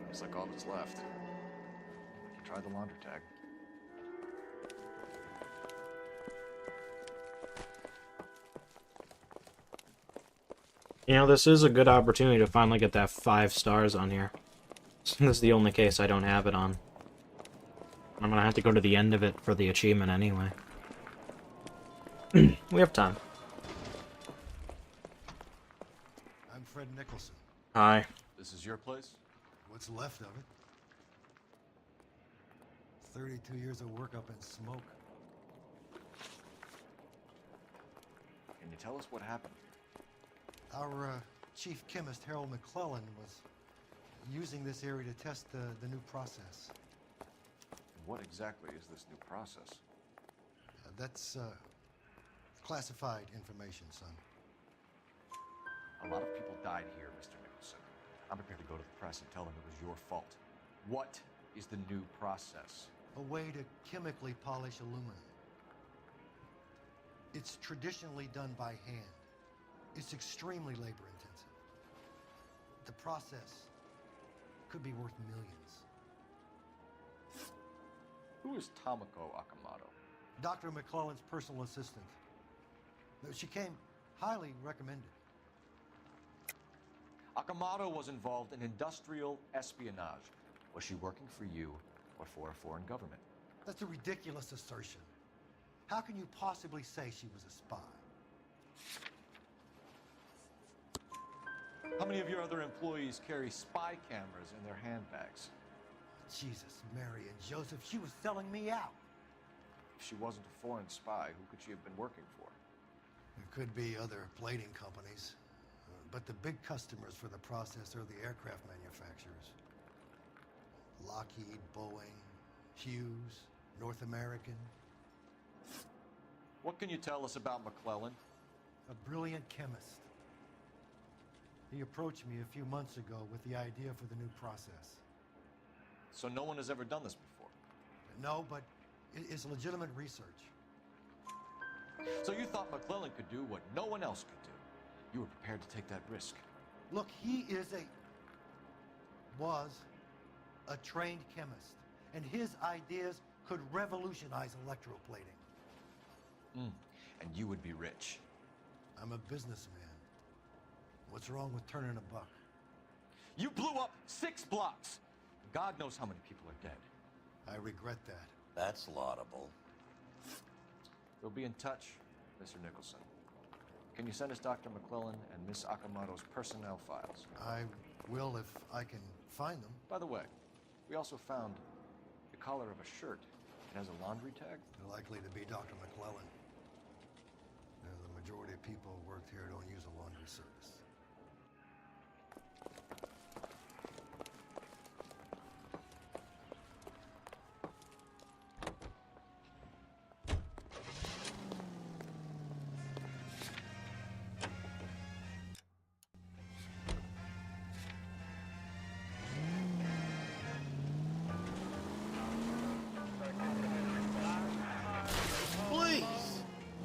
Looks like all that's left. Try the laundry tag. You know, this is a good opportunity to finally get that 5 stars on here. This is the only case I don't have it on. I'm gonna have to go to the end of it for the achievement anyway. We have time. I'm Fred Nicholson. Hi. This is your place? What's left of it? 32 years of work up in smoke. Can you tell us what happened? Our chief chemist, Harold McClellan, was using this area to test the new process. What exactly is this new process? That's classified information, son. A lot of people died here, Mr. Nicholson. I'm prepared to go to the press and tell them it was your fault. What is the new process? A way to chemically polish aluminum. It's traditionally done by hand. It's extremely labor-intensive. The process could be worth millions. Who is Tomoko Akamoto? Dr. McClellan's personal assistant. She came highly recommended. Akamoto was involved in industrial espionage. Was she working for you or for a foreign government? That's a ridiculous assertion. How can you possibly say she was a spy? How many of your other employees carry spy cameras in their handbags? Jesus, Mary and Joseph, she was selling me out. If she wasn't a foreign spy, who could she have been working for? There could be other plating companies, but the big customers for the process are the aircraft manufacturers. Lockheed, Boeing, Hughes, North American. What can you tell us about McClellan? A brilliant chemist. He approached me a few months ago with the idea for the new process. So no one has ever done this before? No, but it's legitimate research. So you thought McClellan could do what no one else could do. You were prepared to take that risk. Look, he was a trained chemist, and his ideas could revolutionize electroplating. And you would be rich. I'm a businessman. What's wrong with turning a buck? You blew up 6 blocks. God knows how many people are dead. I regret that. That's laudable. We'll be in touch, Mr. Nicholson. Can you send us Dr. McClellan and Miss Akamoto's personnel files? I will if I can find them. By the way, we also found the collar of a shirt. It has a laundry tag. They're likely to be Dr. McClellan. The majority of people who worked here don't use a laundry service.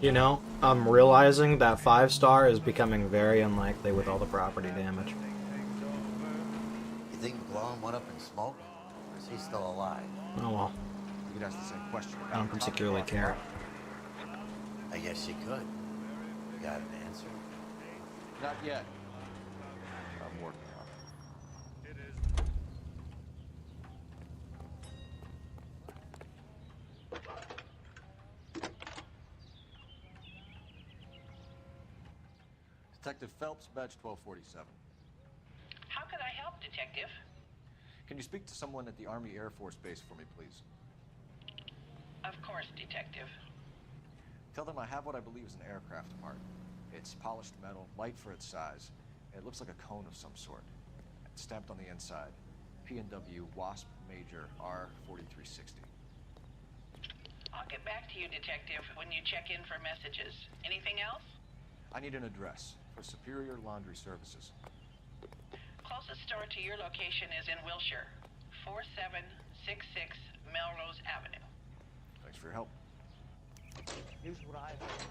You know, I'm realizing that 5-star is becoming very unlikely with all the property damage. You think McClellan went up in smoke? Or is he still alive? Oh well. You could ask the same question. I don't particularly care. I guess you could. You got an answer? Not yet. I'm working on it. Detective Phelps, badge 1247. How could I help, Detective? Can you speak to someone at the Army Air Force Base for me, please? Of course, Detective. Tell them I have what I believe is an aircraft part. It's polished metal, light for its size. It looks like a cone of some sort. It's stamped on the inside. P&W Wasp Major R4360. I'll get back to you, Detective, when you check in for messages. Anything else? I need an address for Superior Laundry Services. Closest store to your location is in Wilshire, 4766 Melrose Avenue. Thanks for your help. Here's what I've heard.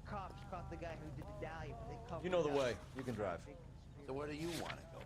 Cops caught the guy who did the dahlia, but they covered You know the it up. way. You can drive. So where do you want to go?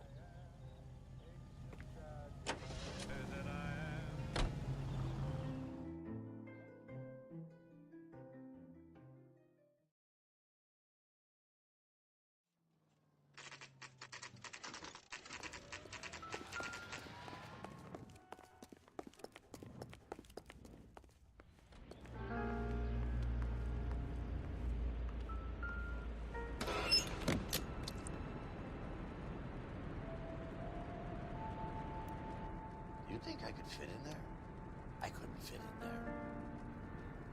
You think I could fit in there? I couldn't fit in there.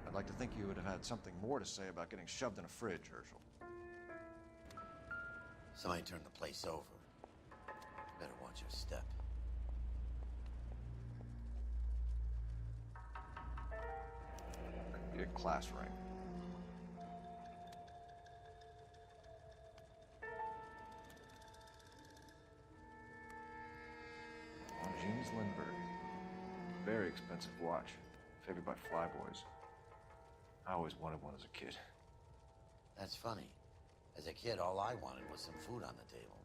I'd like to think you would have had something more to say about getting shoved in a fridge, Herschel. Somebody turned the place over. You better watch your step. Could be a class ring. James Lindbergh. Very expensive watch. Favored by flyboys. I always wanted one as a kid. That's funny. As a kid, all I wanted was some food on the table.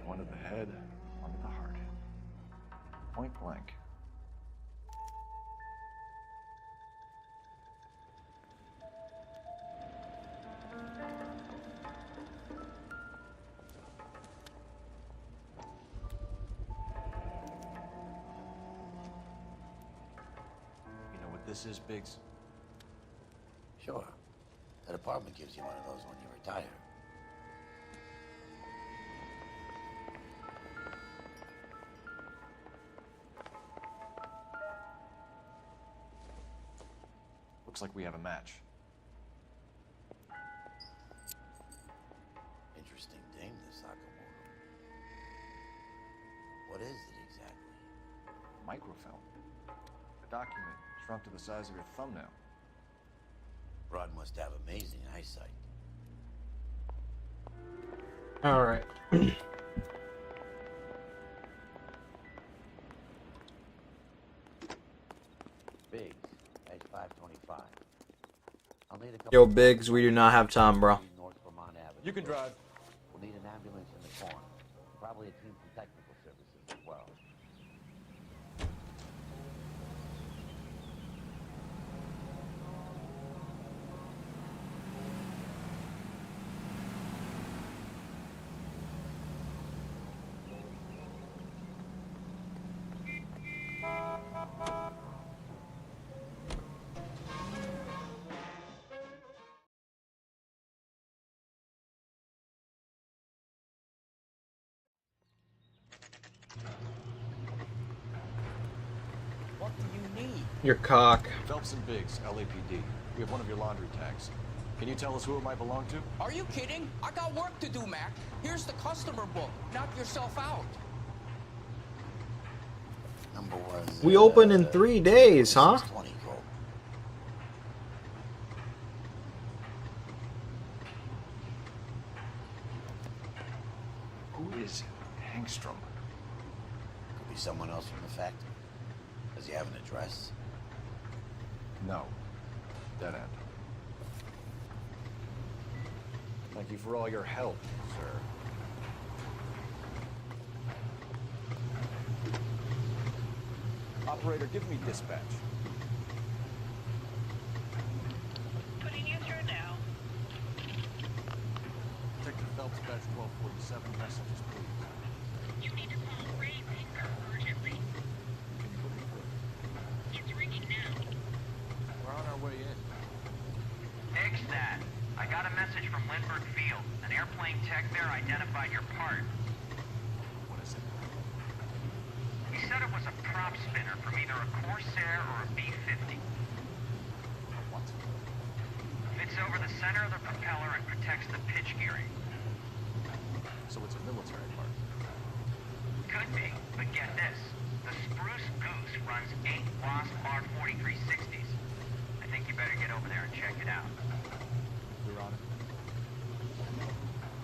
One at the head, one at the heart. Point blank. This is Biggs. Sure. That apartment gives you one of those when you retire. Looks like we have a match. Interesting dame, this Sakamoto. What is it exactly? Microfilm. A document shrunk to the size of your thumbnail. Broad must have amazing eyesight. All right. Biggs, page 525. I'll need a couple Yo, Biggs, we do not have time, bro. North Vermont Avenue. You can drive. We'll need an ambulance in the corner. Probably a team from technical services as well. What do you need? Your cock. Phelps and Biggs, LAPD. We have one of your laundry tags. Can you tell us who it might belong to? Are you kidding? I got work to do, Mac. Here's the customer book. Knock yourself out. Number was. We open in 3 days, huh? 20 gold. Who is Hangstrom? Could be someone else from the factory. Does he have an address? No. Dead end. Thank you for all your help, sir. Operator, give me dispatch. Putting you through now. Detective Phelps, badge 1247, messages, please. You need to call Ray Baker urgently. Can you put me through? It's ringing now. We're on our way in. Fix that. I got a message from Lindbergh Field. An airplane tech there identified your part. What is it? He said it was a prop spinner from either a Corsair or a B-50. What? Fits over the center of the propeller and protects the pitch gearing. So it's a military part. Could be, but get this. The Spruce Goose runs 8 Wasp R4360s. I think you better get over there and check it out. Your Honor.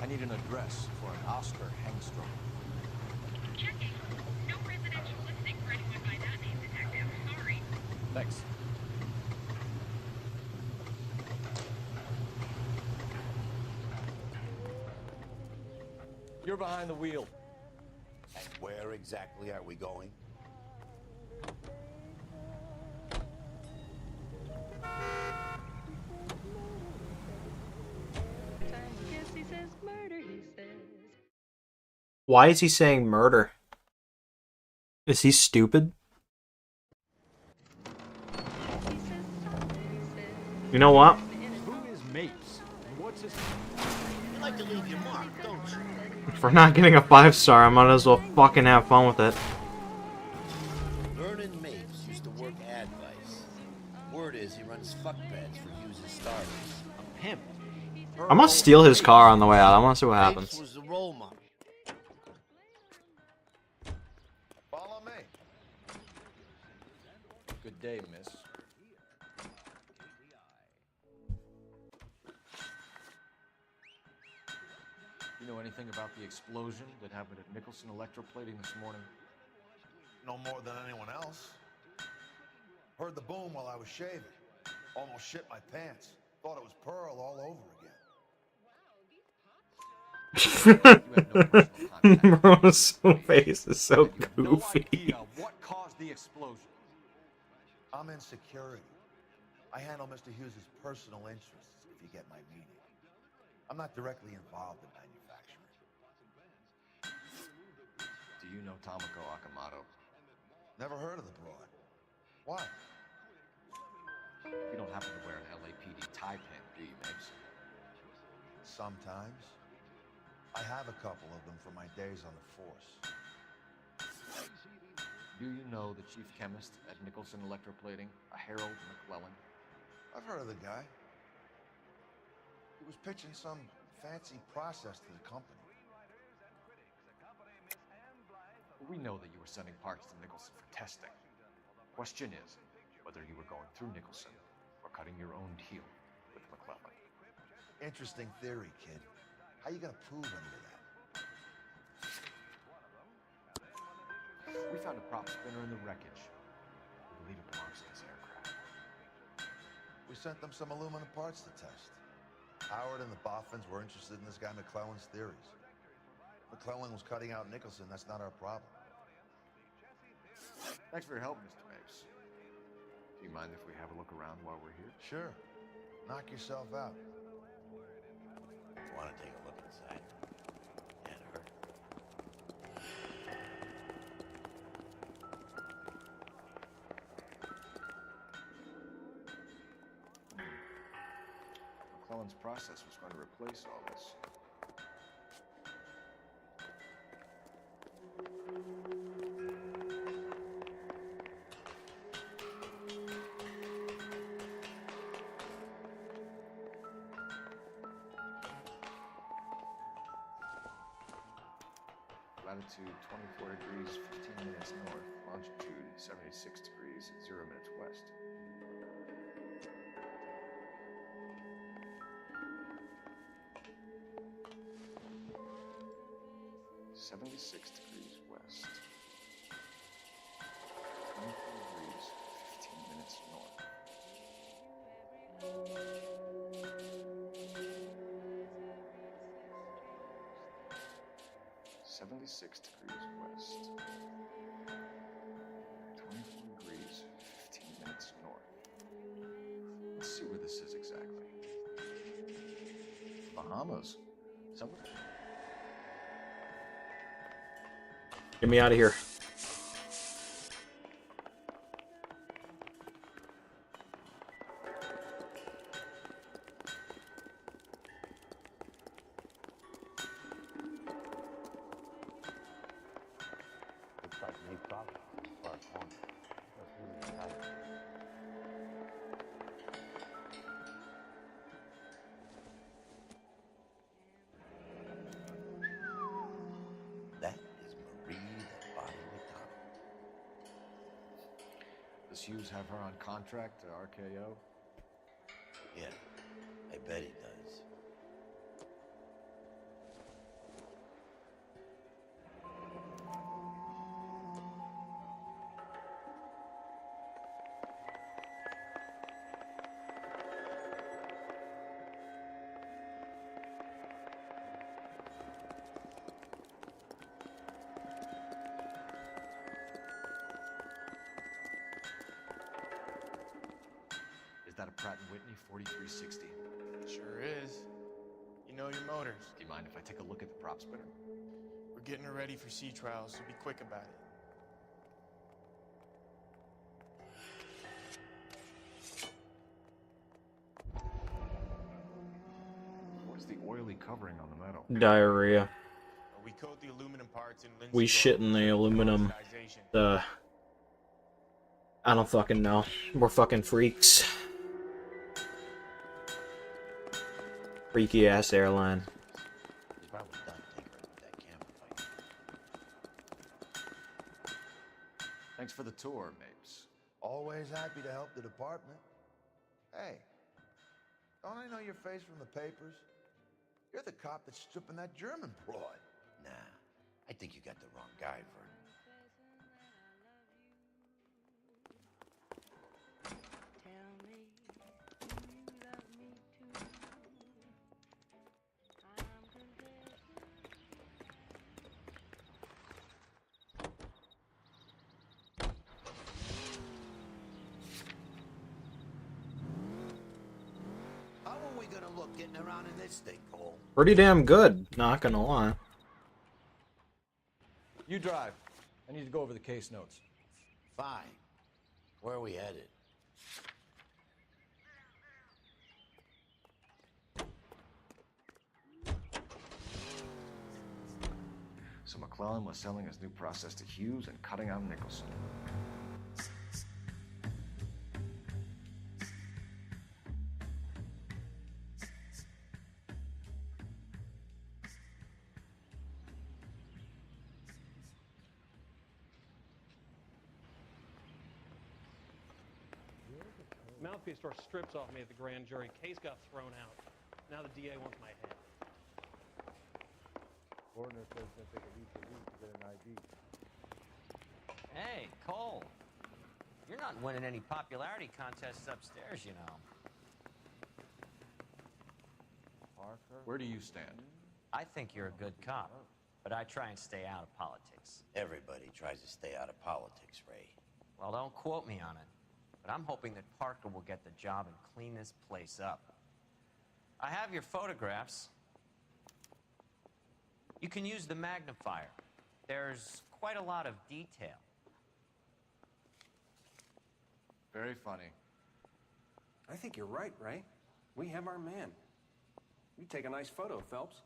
I need an address for an Oscar Hangstrom. Checking. No residential listing for anyone by that name, Detective. Sorry. Thanks. You're behind the wheel. And where exactly are we going? Why is he saying murder? Is he stupid? You know what? Who is Mapes? And what's his... You like to leave your mark, don't you? If we're not getting a 5-star, I might as well fucking have fun with it. Vernon Mapes used to work advice. Word is he runs fuck beds for users starters. A pimp. I'm gonna steal his car on the way out. I want to see what Mapes happens. was the role model. Follow me. Good day, miss. You know anything about the explosion that happened at Nicholson Electroplating this morning? No more than anyone else. Heard the boom while I was shaving. Almost shit my pants. Thought it was Pearl all over again. Bro's face is so goofy. What caused the explosion? I'm in security. I handle Mr. Hughes' personal interests, if you get my meaning. I'm not directly involved in manufacturing. Do you know Tomoko Akamoto? Never heard of the broad. Why? You don't happen to wear an LAPD tie pin, do you, Mapes? Sometimes. I have a couple of them from my days on the force. Do you know the chief chemist at Nicholson Electroplating, a Harold McClellan? I've heard of the guy. He was pitching some fancy process to the company. We know that you were sending parts to Nicholson for testing. Question is whether you were going through Nicholson or cutting your own deal with McClellan. Interesting theory, kid. How you gonna prove any of that? We found a prop spinner in the wreckage. We believe it belongs to this aircraft. We sent them some aluminum parts to test. Howard and the Boffins were interested in this guy McClellan's theories. McClellan was cutting out Nicholson. That's not our problem. Thanks for your help, Mr. Mapes. Do you mind if we have a look around while we're here? Sure. Knock yourself out. Want to take a look inside? Can't hurt. McClellan's process was going to replace all this. Latitude 24 degrees, 15 minutes north. Longitude 76 degrees, 0 minutes west. (76 degrees west). 24 degrees, 15 minutes north. 76 degrees west. 24 degrees, 15 minutes north. Let's see where this is exactly. Bahamas. Somewhere. Get me out of here. Looks like new product for our corner. That's really exciting. That is Marie, the body McDonald. Does Hughes have her on contract to RKO? Yeah, I bet he does. Is that a Pratt & Whitney 4360? Sure is. You know your motors. Do you mind if I take a look at the prop spinner? We're getting her ready for sea trials, so be quick about it. What's the oily covering on the metal? Diarrhea. We coat the aluminum parts in linseed We shit in the aluminum. I don't fucking know. We're fucking freaks. Freaky ass airline. He's probably done tinkering with that camera fight. Thanks for the tour, Mapes. Always happy to help the department. Hey, don't I know your face from the papers? You're the cop that's stripping that German broad. Nah, I think you got the wrong guy, Vernon. How are we gonna look getting around in this thing, Cole? Pretty damn good, not gonna lie. You drive. I need to go over the case notes. Fine. Where are we headed? So McClellan was selling his new process to Hughes and cutting out Nicholson. Mouthpiece tore strips off me at the grand jury. Case got thrown out. Now the DA wants my head. Coroner says it's going to take at least a week to get an ID. Hey, Cole. You're not winning any popularity contests upstairs, you know. Parker? Where do you stand? I think you're a good cop, but I try and stay out of politics. Everybody tries to stay out of politics, Ray. Well, don't quote me on it, but I'm hoping that Parker will get the job and clean this place up. I have your photographs. You can use the magnifier. There's quite a lot of detail. Very funny. I think you're right, Ray. We have our man. You take a nice photo, Phelps.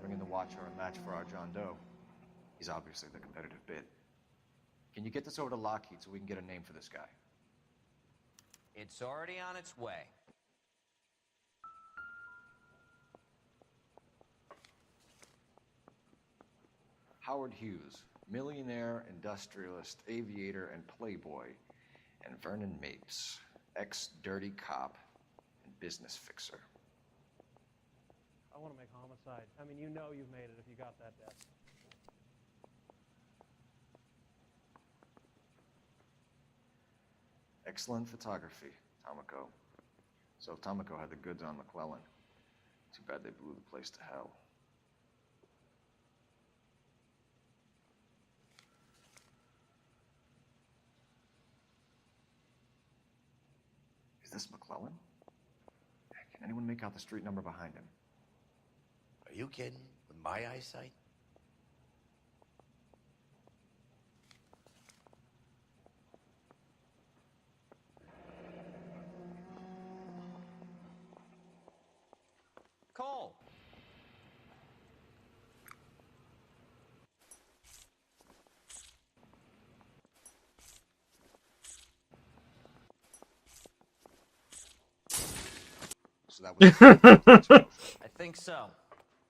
Bring in the Watcher a match for our John Doe. He's obviously the competitive bid. Can you get this over to Lockheed so we can get a name for this guy? It's already on its way. Howard Hughes, millionaire, industrialist, aviator, and playboy. And Vernon Mapes, ex-dirty cop and business fixer. I want to make homicide. I mean, you know you've made it if you got that death. Excellent photography, Tomoko. So Tomoko had the goods on McClellan. Too bad they blew the place to hell. Is this McClellan? Can anyone make out the street number behind him? Are you kidding? With my eyesight? Cole! So that was... I think so.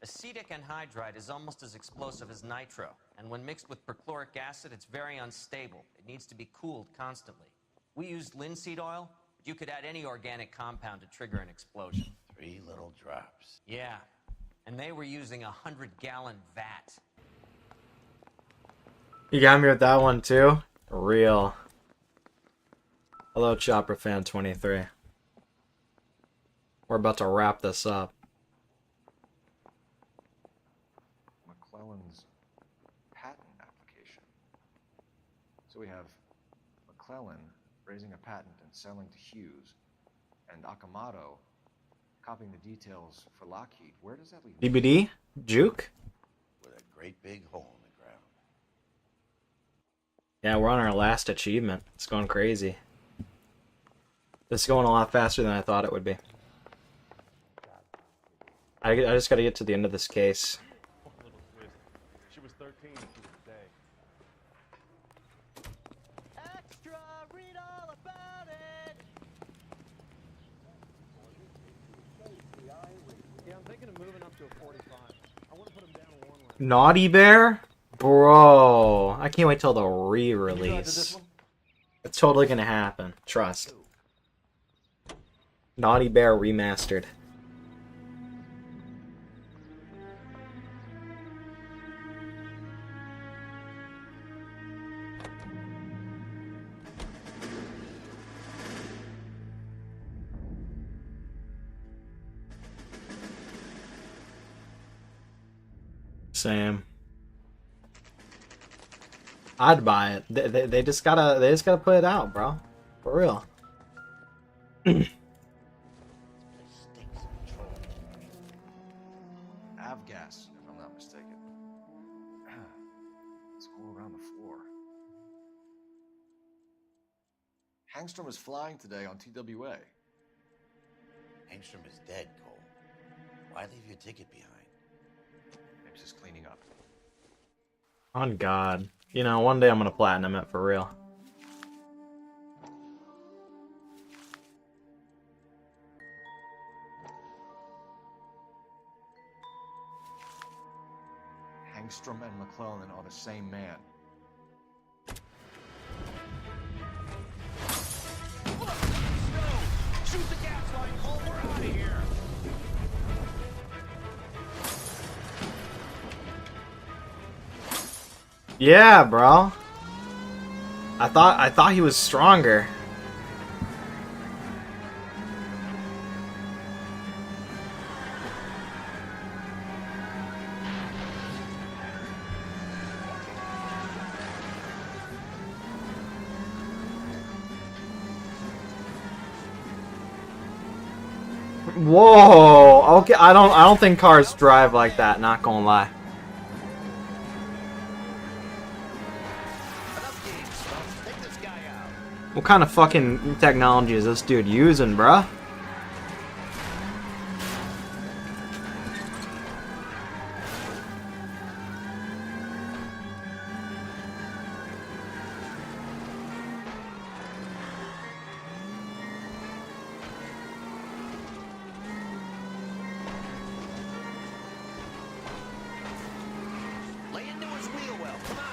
Acetic anhydride is almost as explosive as nitro, and when mixed with perchloric acid, it's very unstable. It needs to be cooled constantly. We used linseed oil, but you could add any organic compound to trigger an explosion. 3 little drops. Yeah, and they were using a 100-gallon vat. You got me with that one too? Real. Hello, Chopper Fan 23. We're about to wrap this up. McClellan's patent application. So we have McClellan raising a patent and selling to Hughes, and Akamoto copying the details for Lockheed. Where does that leave DVD? Juke? With a great big hole in the ground. Yeah, we're on our last achievement. It's going crazy. This is going a lot faster than I thought it would be. I just gotta get to the end of this case. Little twist. She was 13 and she was a day. Extra! Read all about it! Yeah, I'm thinking of moving up to a 45. I want to put him down one round. Naughty Bear? Bro, I can't wait till the re-release. It's totally gonna happen. Trust. Naughty Bear Remastered. Same. I'd buy it. They just gotta put it out, bro. For real. Avgas, if I'm not mistaken. It's all around the floor. Hangstrom is flying today on TWA. Angstrom is dead, Cole. Why leave your ticket behind? Maybe just cleaning up. On God. You know, one day I'm gonna platinum it for real. Engstrom and McClellan are the same man. Shoot the gas line, Cole. We're out of here. Yeah, bro. I thought he was stronger. Whoa. Okay, I don't think cars drive like that, not gonna lie. What kind of fucking technology is this dude using, bruh?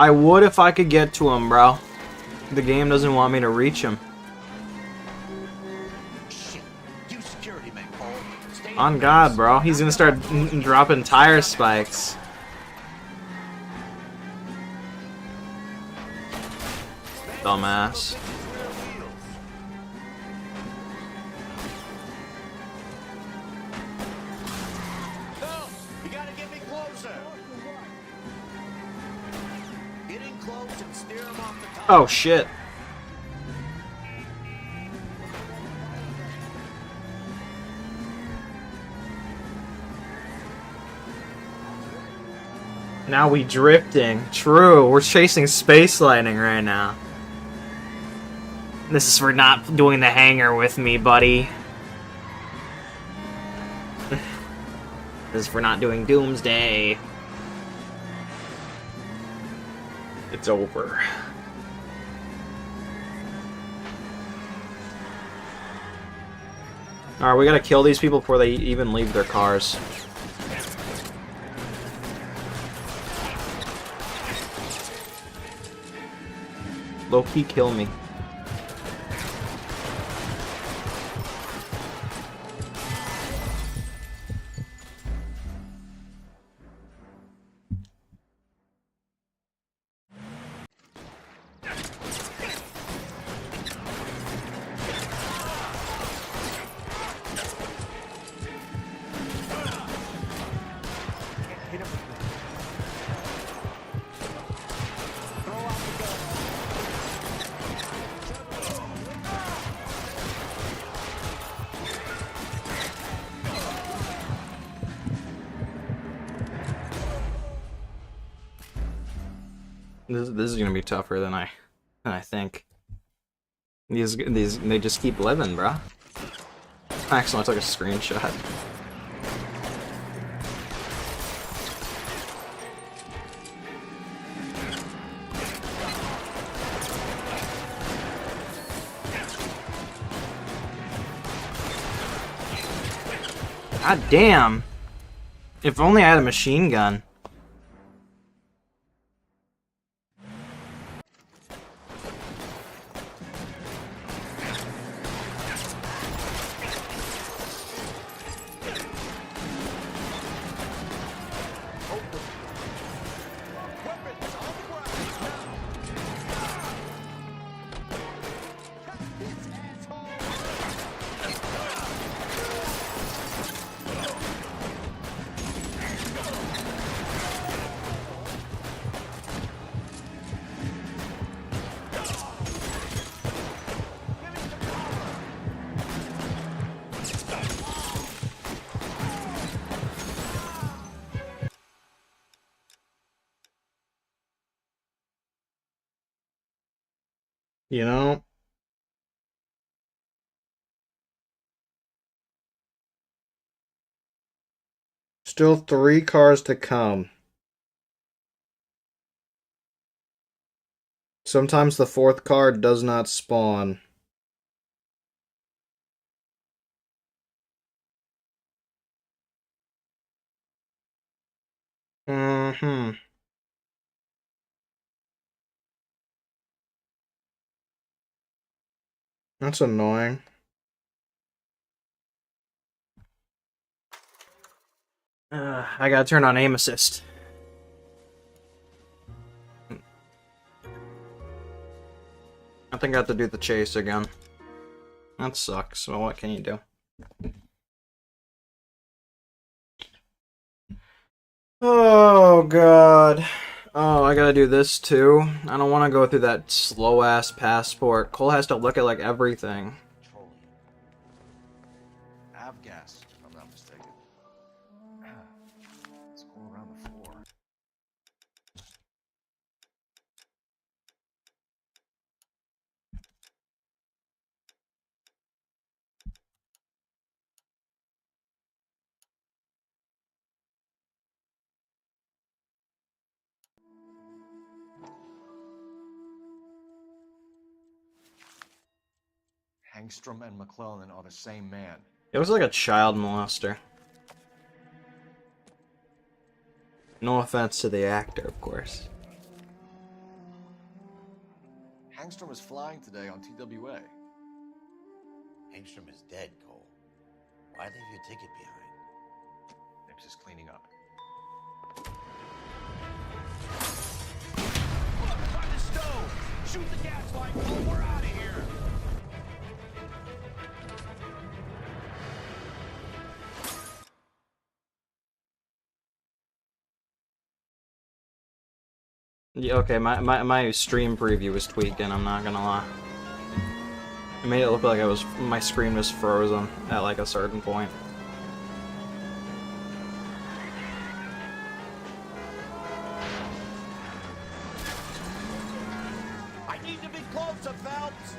I would if I could get to him, bro. The game doesn't want me to reach him. On God, bro. He's gonna start dropping tire spikes. Dumbass. You gotta get me closer. Get in close and steer him off the top. Oh shit. Now we drifting. True, we're chasing space lightning right now. This is for not doing the hanger with me, buddy. This is for not doing Doomsday. It's over. Alright, we gotta kill these people before they even leave their cars. Low-key kill me. This is gonna be tougher than I think. These they just keep living, bruh. I accidentally took a screenshot. God damn! If only I had a machine gun. You know? Still 3 cars to come. Sometimes the 4th car does not spawn. Mm-hmm. That's annoying. I gotta turn on aim assist. I think I have to do the chase again. That sucks. Well, what can you do? Oh, God. Oh, I gotta do this too. I don't want to go through that slow-ass passport. Cole has to look at, like, everything. Avgas, if I'm not mistaken. It's all around the floor. Hangstrom and McClellan are the same man. It was like a child molester. No offense to the actor, of course. Hangstrom is flying today on TWA. Hangstrom is dead, Cole. Why leave your ticket behind? Nips is cleaning up. Find the stove! Shoot the gas line, Cole! We're out of here! Yeah, okay, my stream preview was tweaking, I'm not gonna lie. It made it look like my screen was frozen at like a certain point. I need to be closer, Phelps!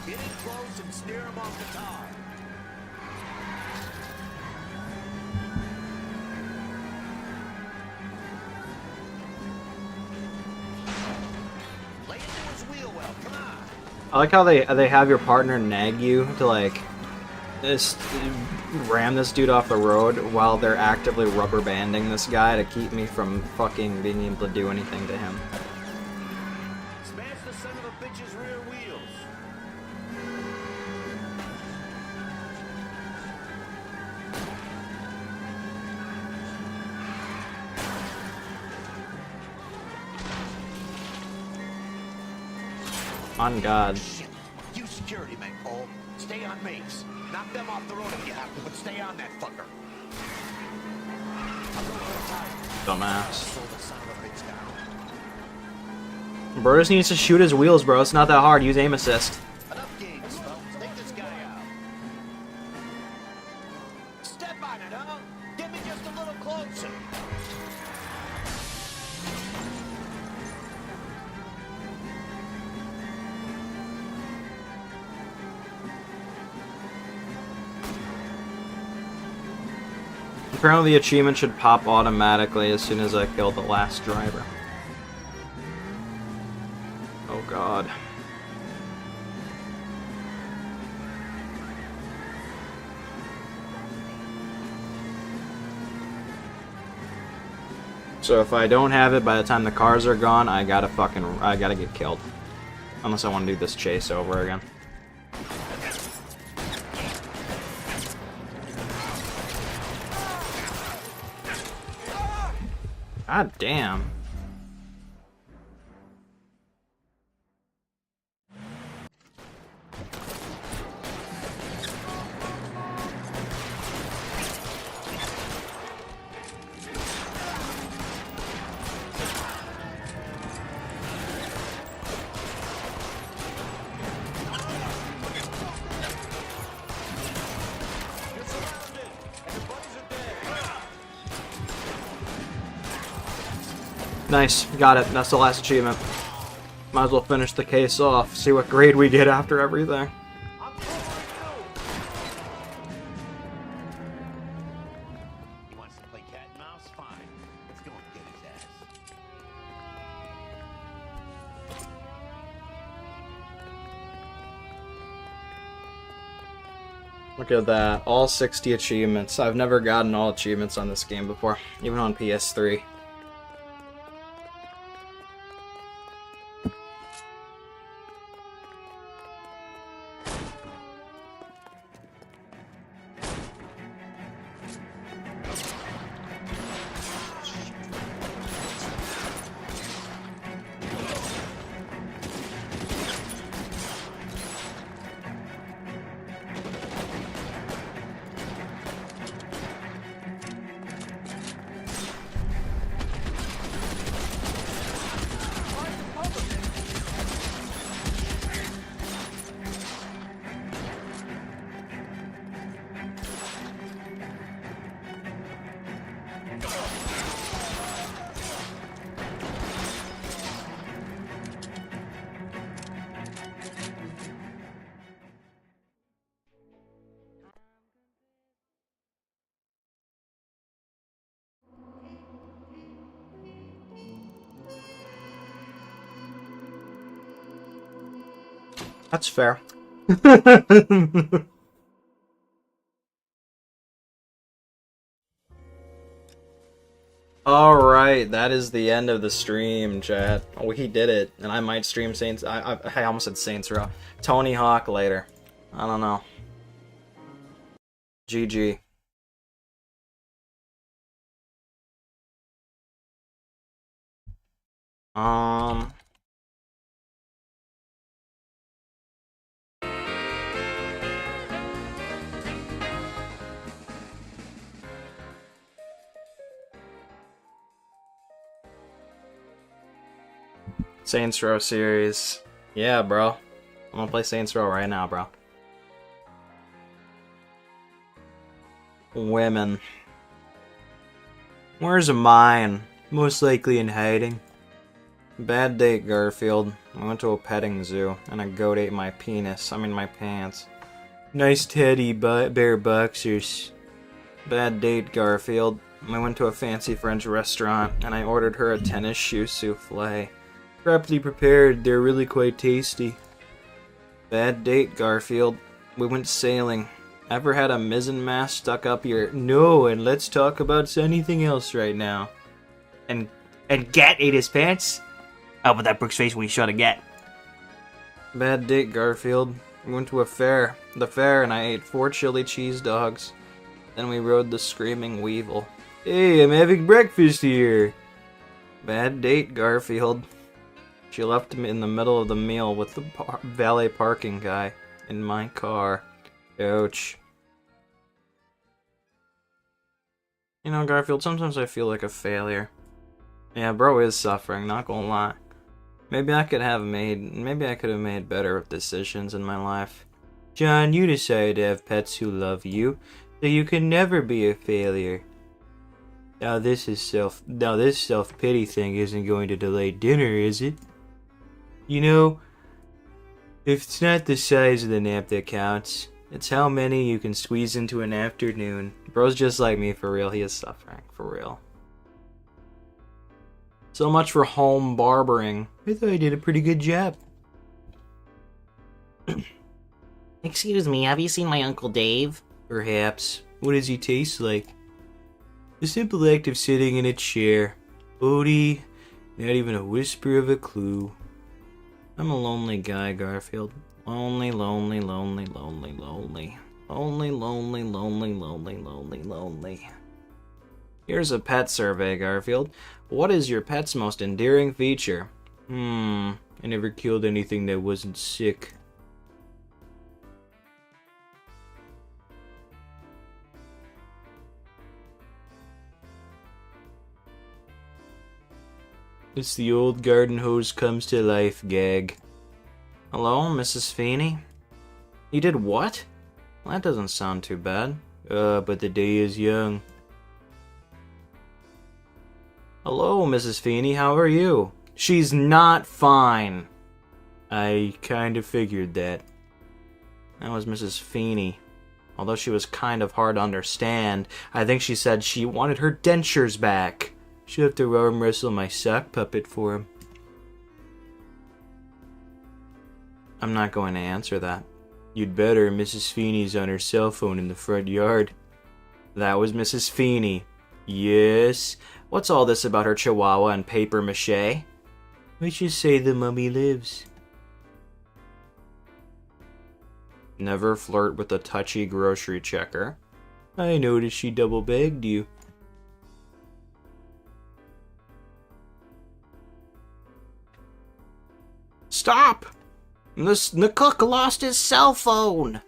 Get in close and steer him off the car. Lay into his wheel well, come on! I like how they have your partner nag you to like just ram this dude off the road while they're actively rubber banding this guy to keep me from fucking being able to do anything to him. Smash the son of a bitch's rear wheels. On God. Shit. You security men, Cole. Stay on mates. Knock them off the road if you have to, but stay on that fucker. Dumbass. Slow the son of a bitch down. Bro just needs to shoot his wheels, bro. It's not that hard. Use aim assist. Enough games, Phelps. Take this guy out. Step on it, huh? Get me just a little closer. Apparently the achievement should pop automatically as soon as I kill the last driver. Oh God. So if I don't have it by the time the cars are gone, I gotta get killed. Unless I want to do this chase over again. God damn. Nice, got it. That's the last achievement. Might as well finish the case off, see what grade we get after everything. He wants to play cat and mouse? Fine. Let's go and get his ass. Look at that, all 60 achievements. I've never gotten all achievements on this game before, even on PS3. That's fair. Alright, that is the end of the stream, chat. Oh, he did it. And I might stream Saints... I almost said Saints Row. Tony Hawk later. I don't know. GG. Saints Row series. Yeah, bro. I'm gonna play Saints Row right now, bro. Women. Where's mine? Most likely in hiding. Bad date, Garfield. I went to a petting zoo, and a goat ate my penis. I mean my pants. Nice teddy bear boxers. Bad date, Garfield. I went to a fancy French restaurant, and I ordered her a tennis shoe souffle. Properly prepared, they're really quite tasty. Bad date, Garfield. We went sailing. Ever had a mizzen mast stuck up your... No, and let's talk about anything else right now. And Gat ate his pants? Oh, but that Brooks face when he shot a Gat. Bad date, Garfield. We went to the fair, and I ate 4 chili cheese dogs. Then we rode the screaming weevil. Hey, I'm having breakfast here. Bad date, Garfield. She left me in the middle of the meal with the valet parking guy in my car. Ouch. You know, Garfield, sometimes I feel like a failure. Yeah, bro is suffering, not gonna lie. Maybe I could have made better decisions in my life. John, you decided to have pets who love you, so you can never be a failure. Now this self-pity thing isn't going to delay dinner, is it? You know, if it's not the size of the nap that counts, it's how many you can squeeze into an afternoon. Bro's just like me, for real. He is suffering, for real. So much for home barbering. I thought I did a pretty good job. Excuse me, have you seen my Uncle Dave? Perhaps. What does he taste like? The simple act of sitting in a chair. Odie, not even a whisper of a clue. I'm a lonely guy, Garfield. Lonely, lonely, lonely, lonely, lonely. Lonely, lonely, lonely, lonely, lonely, lonely. Here's a pet survey, Garfield. What is your pet's most endearing feature? I never killed anything that wasn't sick. It's the old garden hose comes to life gag. Hello, Mrs. Feeney? You did what? Well, that doesn't sound too bad. But the day is young. Hello, Mrs. Feeney, how are you? She's not fine. I kind of figured that. That was Mrs. Feeney. Although she was kind of hard to understand, I think she said she wanted her dentures back. She'll have to arm wrestle my sock puppet for him. I'm not going to answer that. You'd better. Mrs. Feeney's on her cell phone in the front yard. That was Mrs. Feeney. Yes. What's all this about her chihuahua and paper mache? Let's just say the mummy lives. Never flirt with a touchy grocery checker. I noticed she double-bagged you. Stop! The cook lost his cell phone!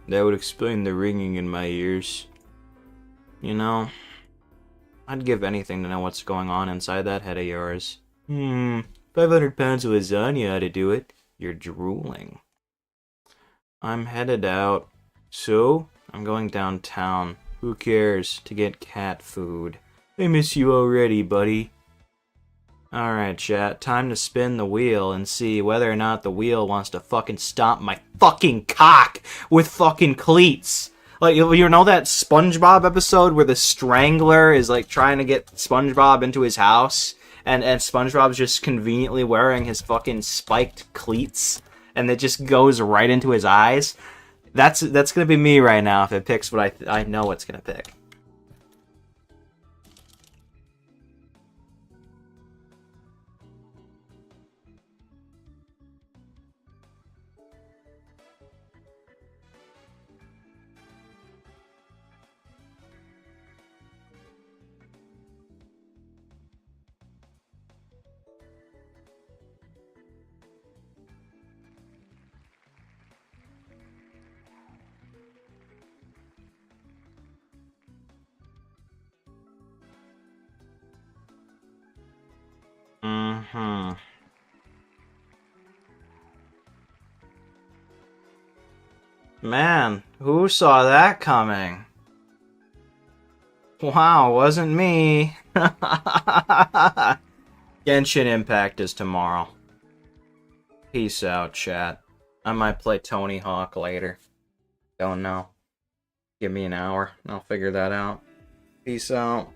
That would explain the ringing in my ears. You know, I'd give anything to know what's going on inside that head of yours. 500 pounds of lasagna ought to do it. You're drooling. I'm headed out. So, I'm going downtown. Who cares? To get cat food. I miss you already, buddy. Alright, chat. Time to spin the wheel and see whether or not the wheel wants to fucking stomp my fucking cock with fucking cleats. Like, you know that SpongeBob episode where the Strangler is, like, trying to get SpongeBob into his house? And SpongeBob's just conveniently wearing his fucking spiked cleats? and it just goes right into his eyes. That's gonna be me right now if it picks what I know it's gonna pick. Mm-hmm. Man, who saw that coming? Wow, wasn't me. Genshin Impact is tomorrow. Peace out, chat. I might play Tony Hawk later. Don't know. Give me an hour, and I'll figure that out. Peace out.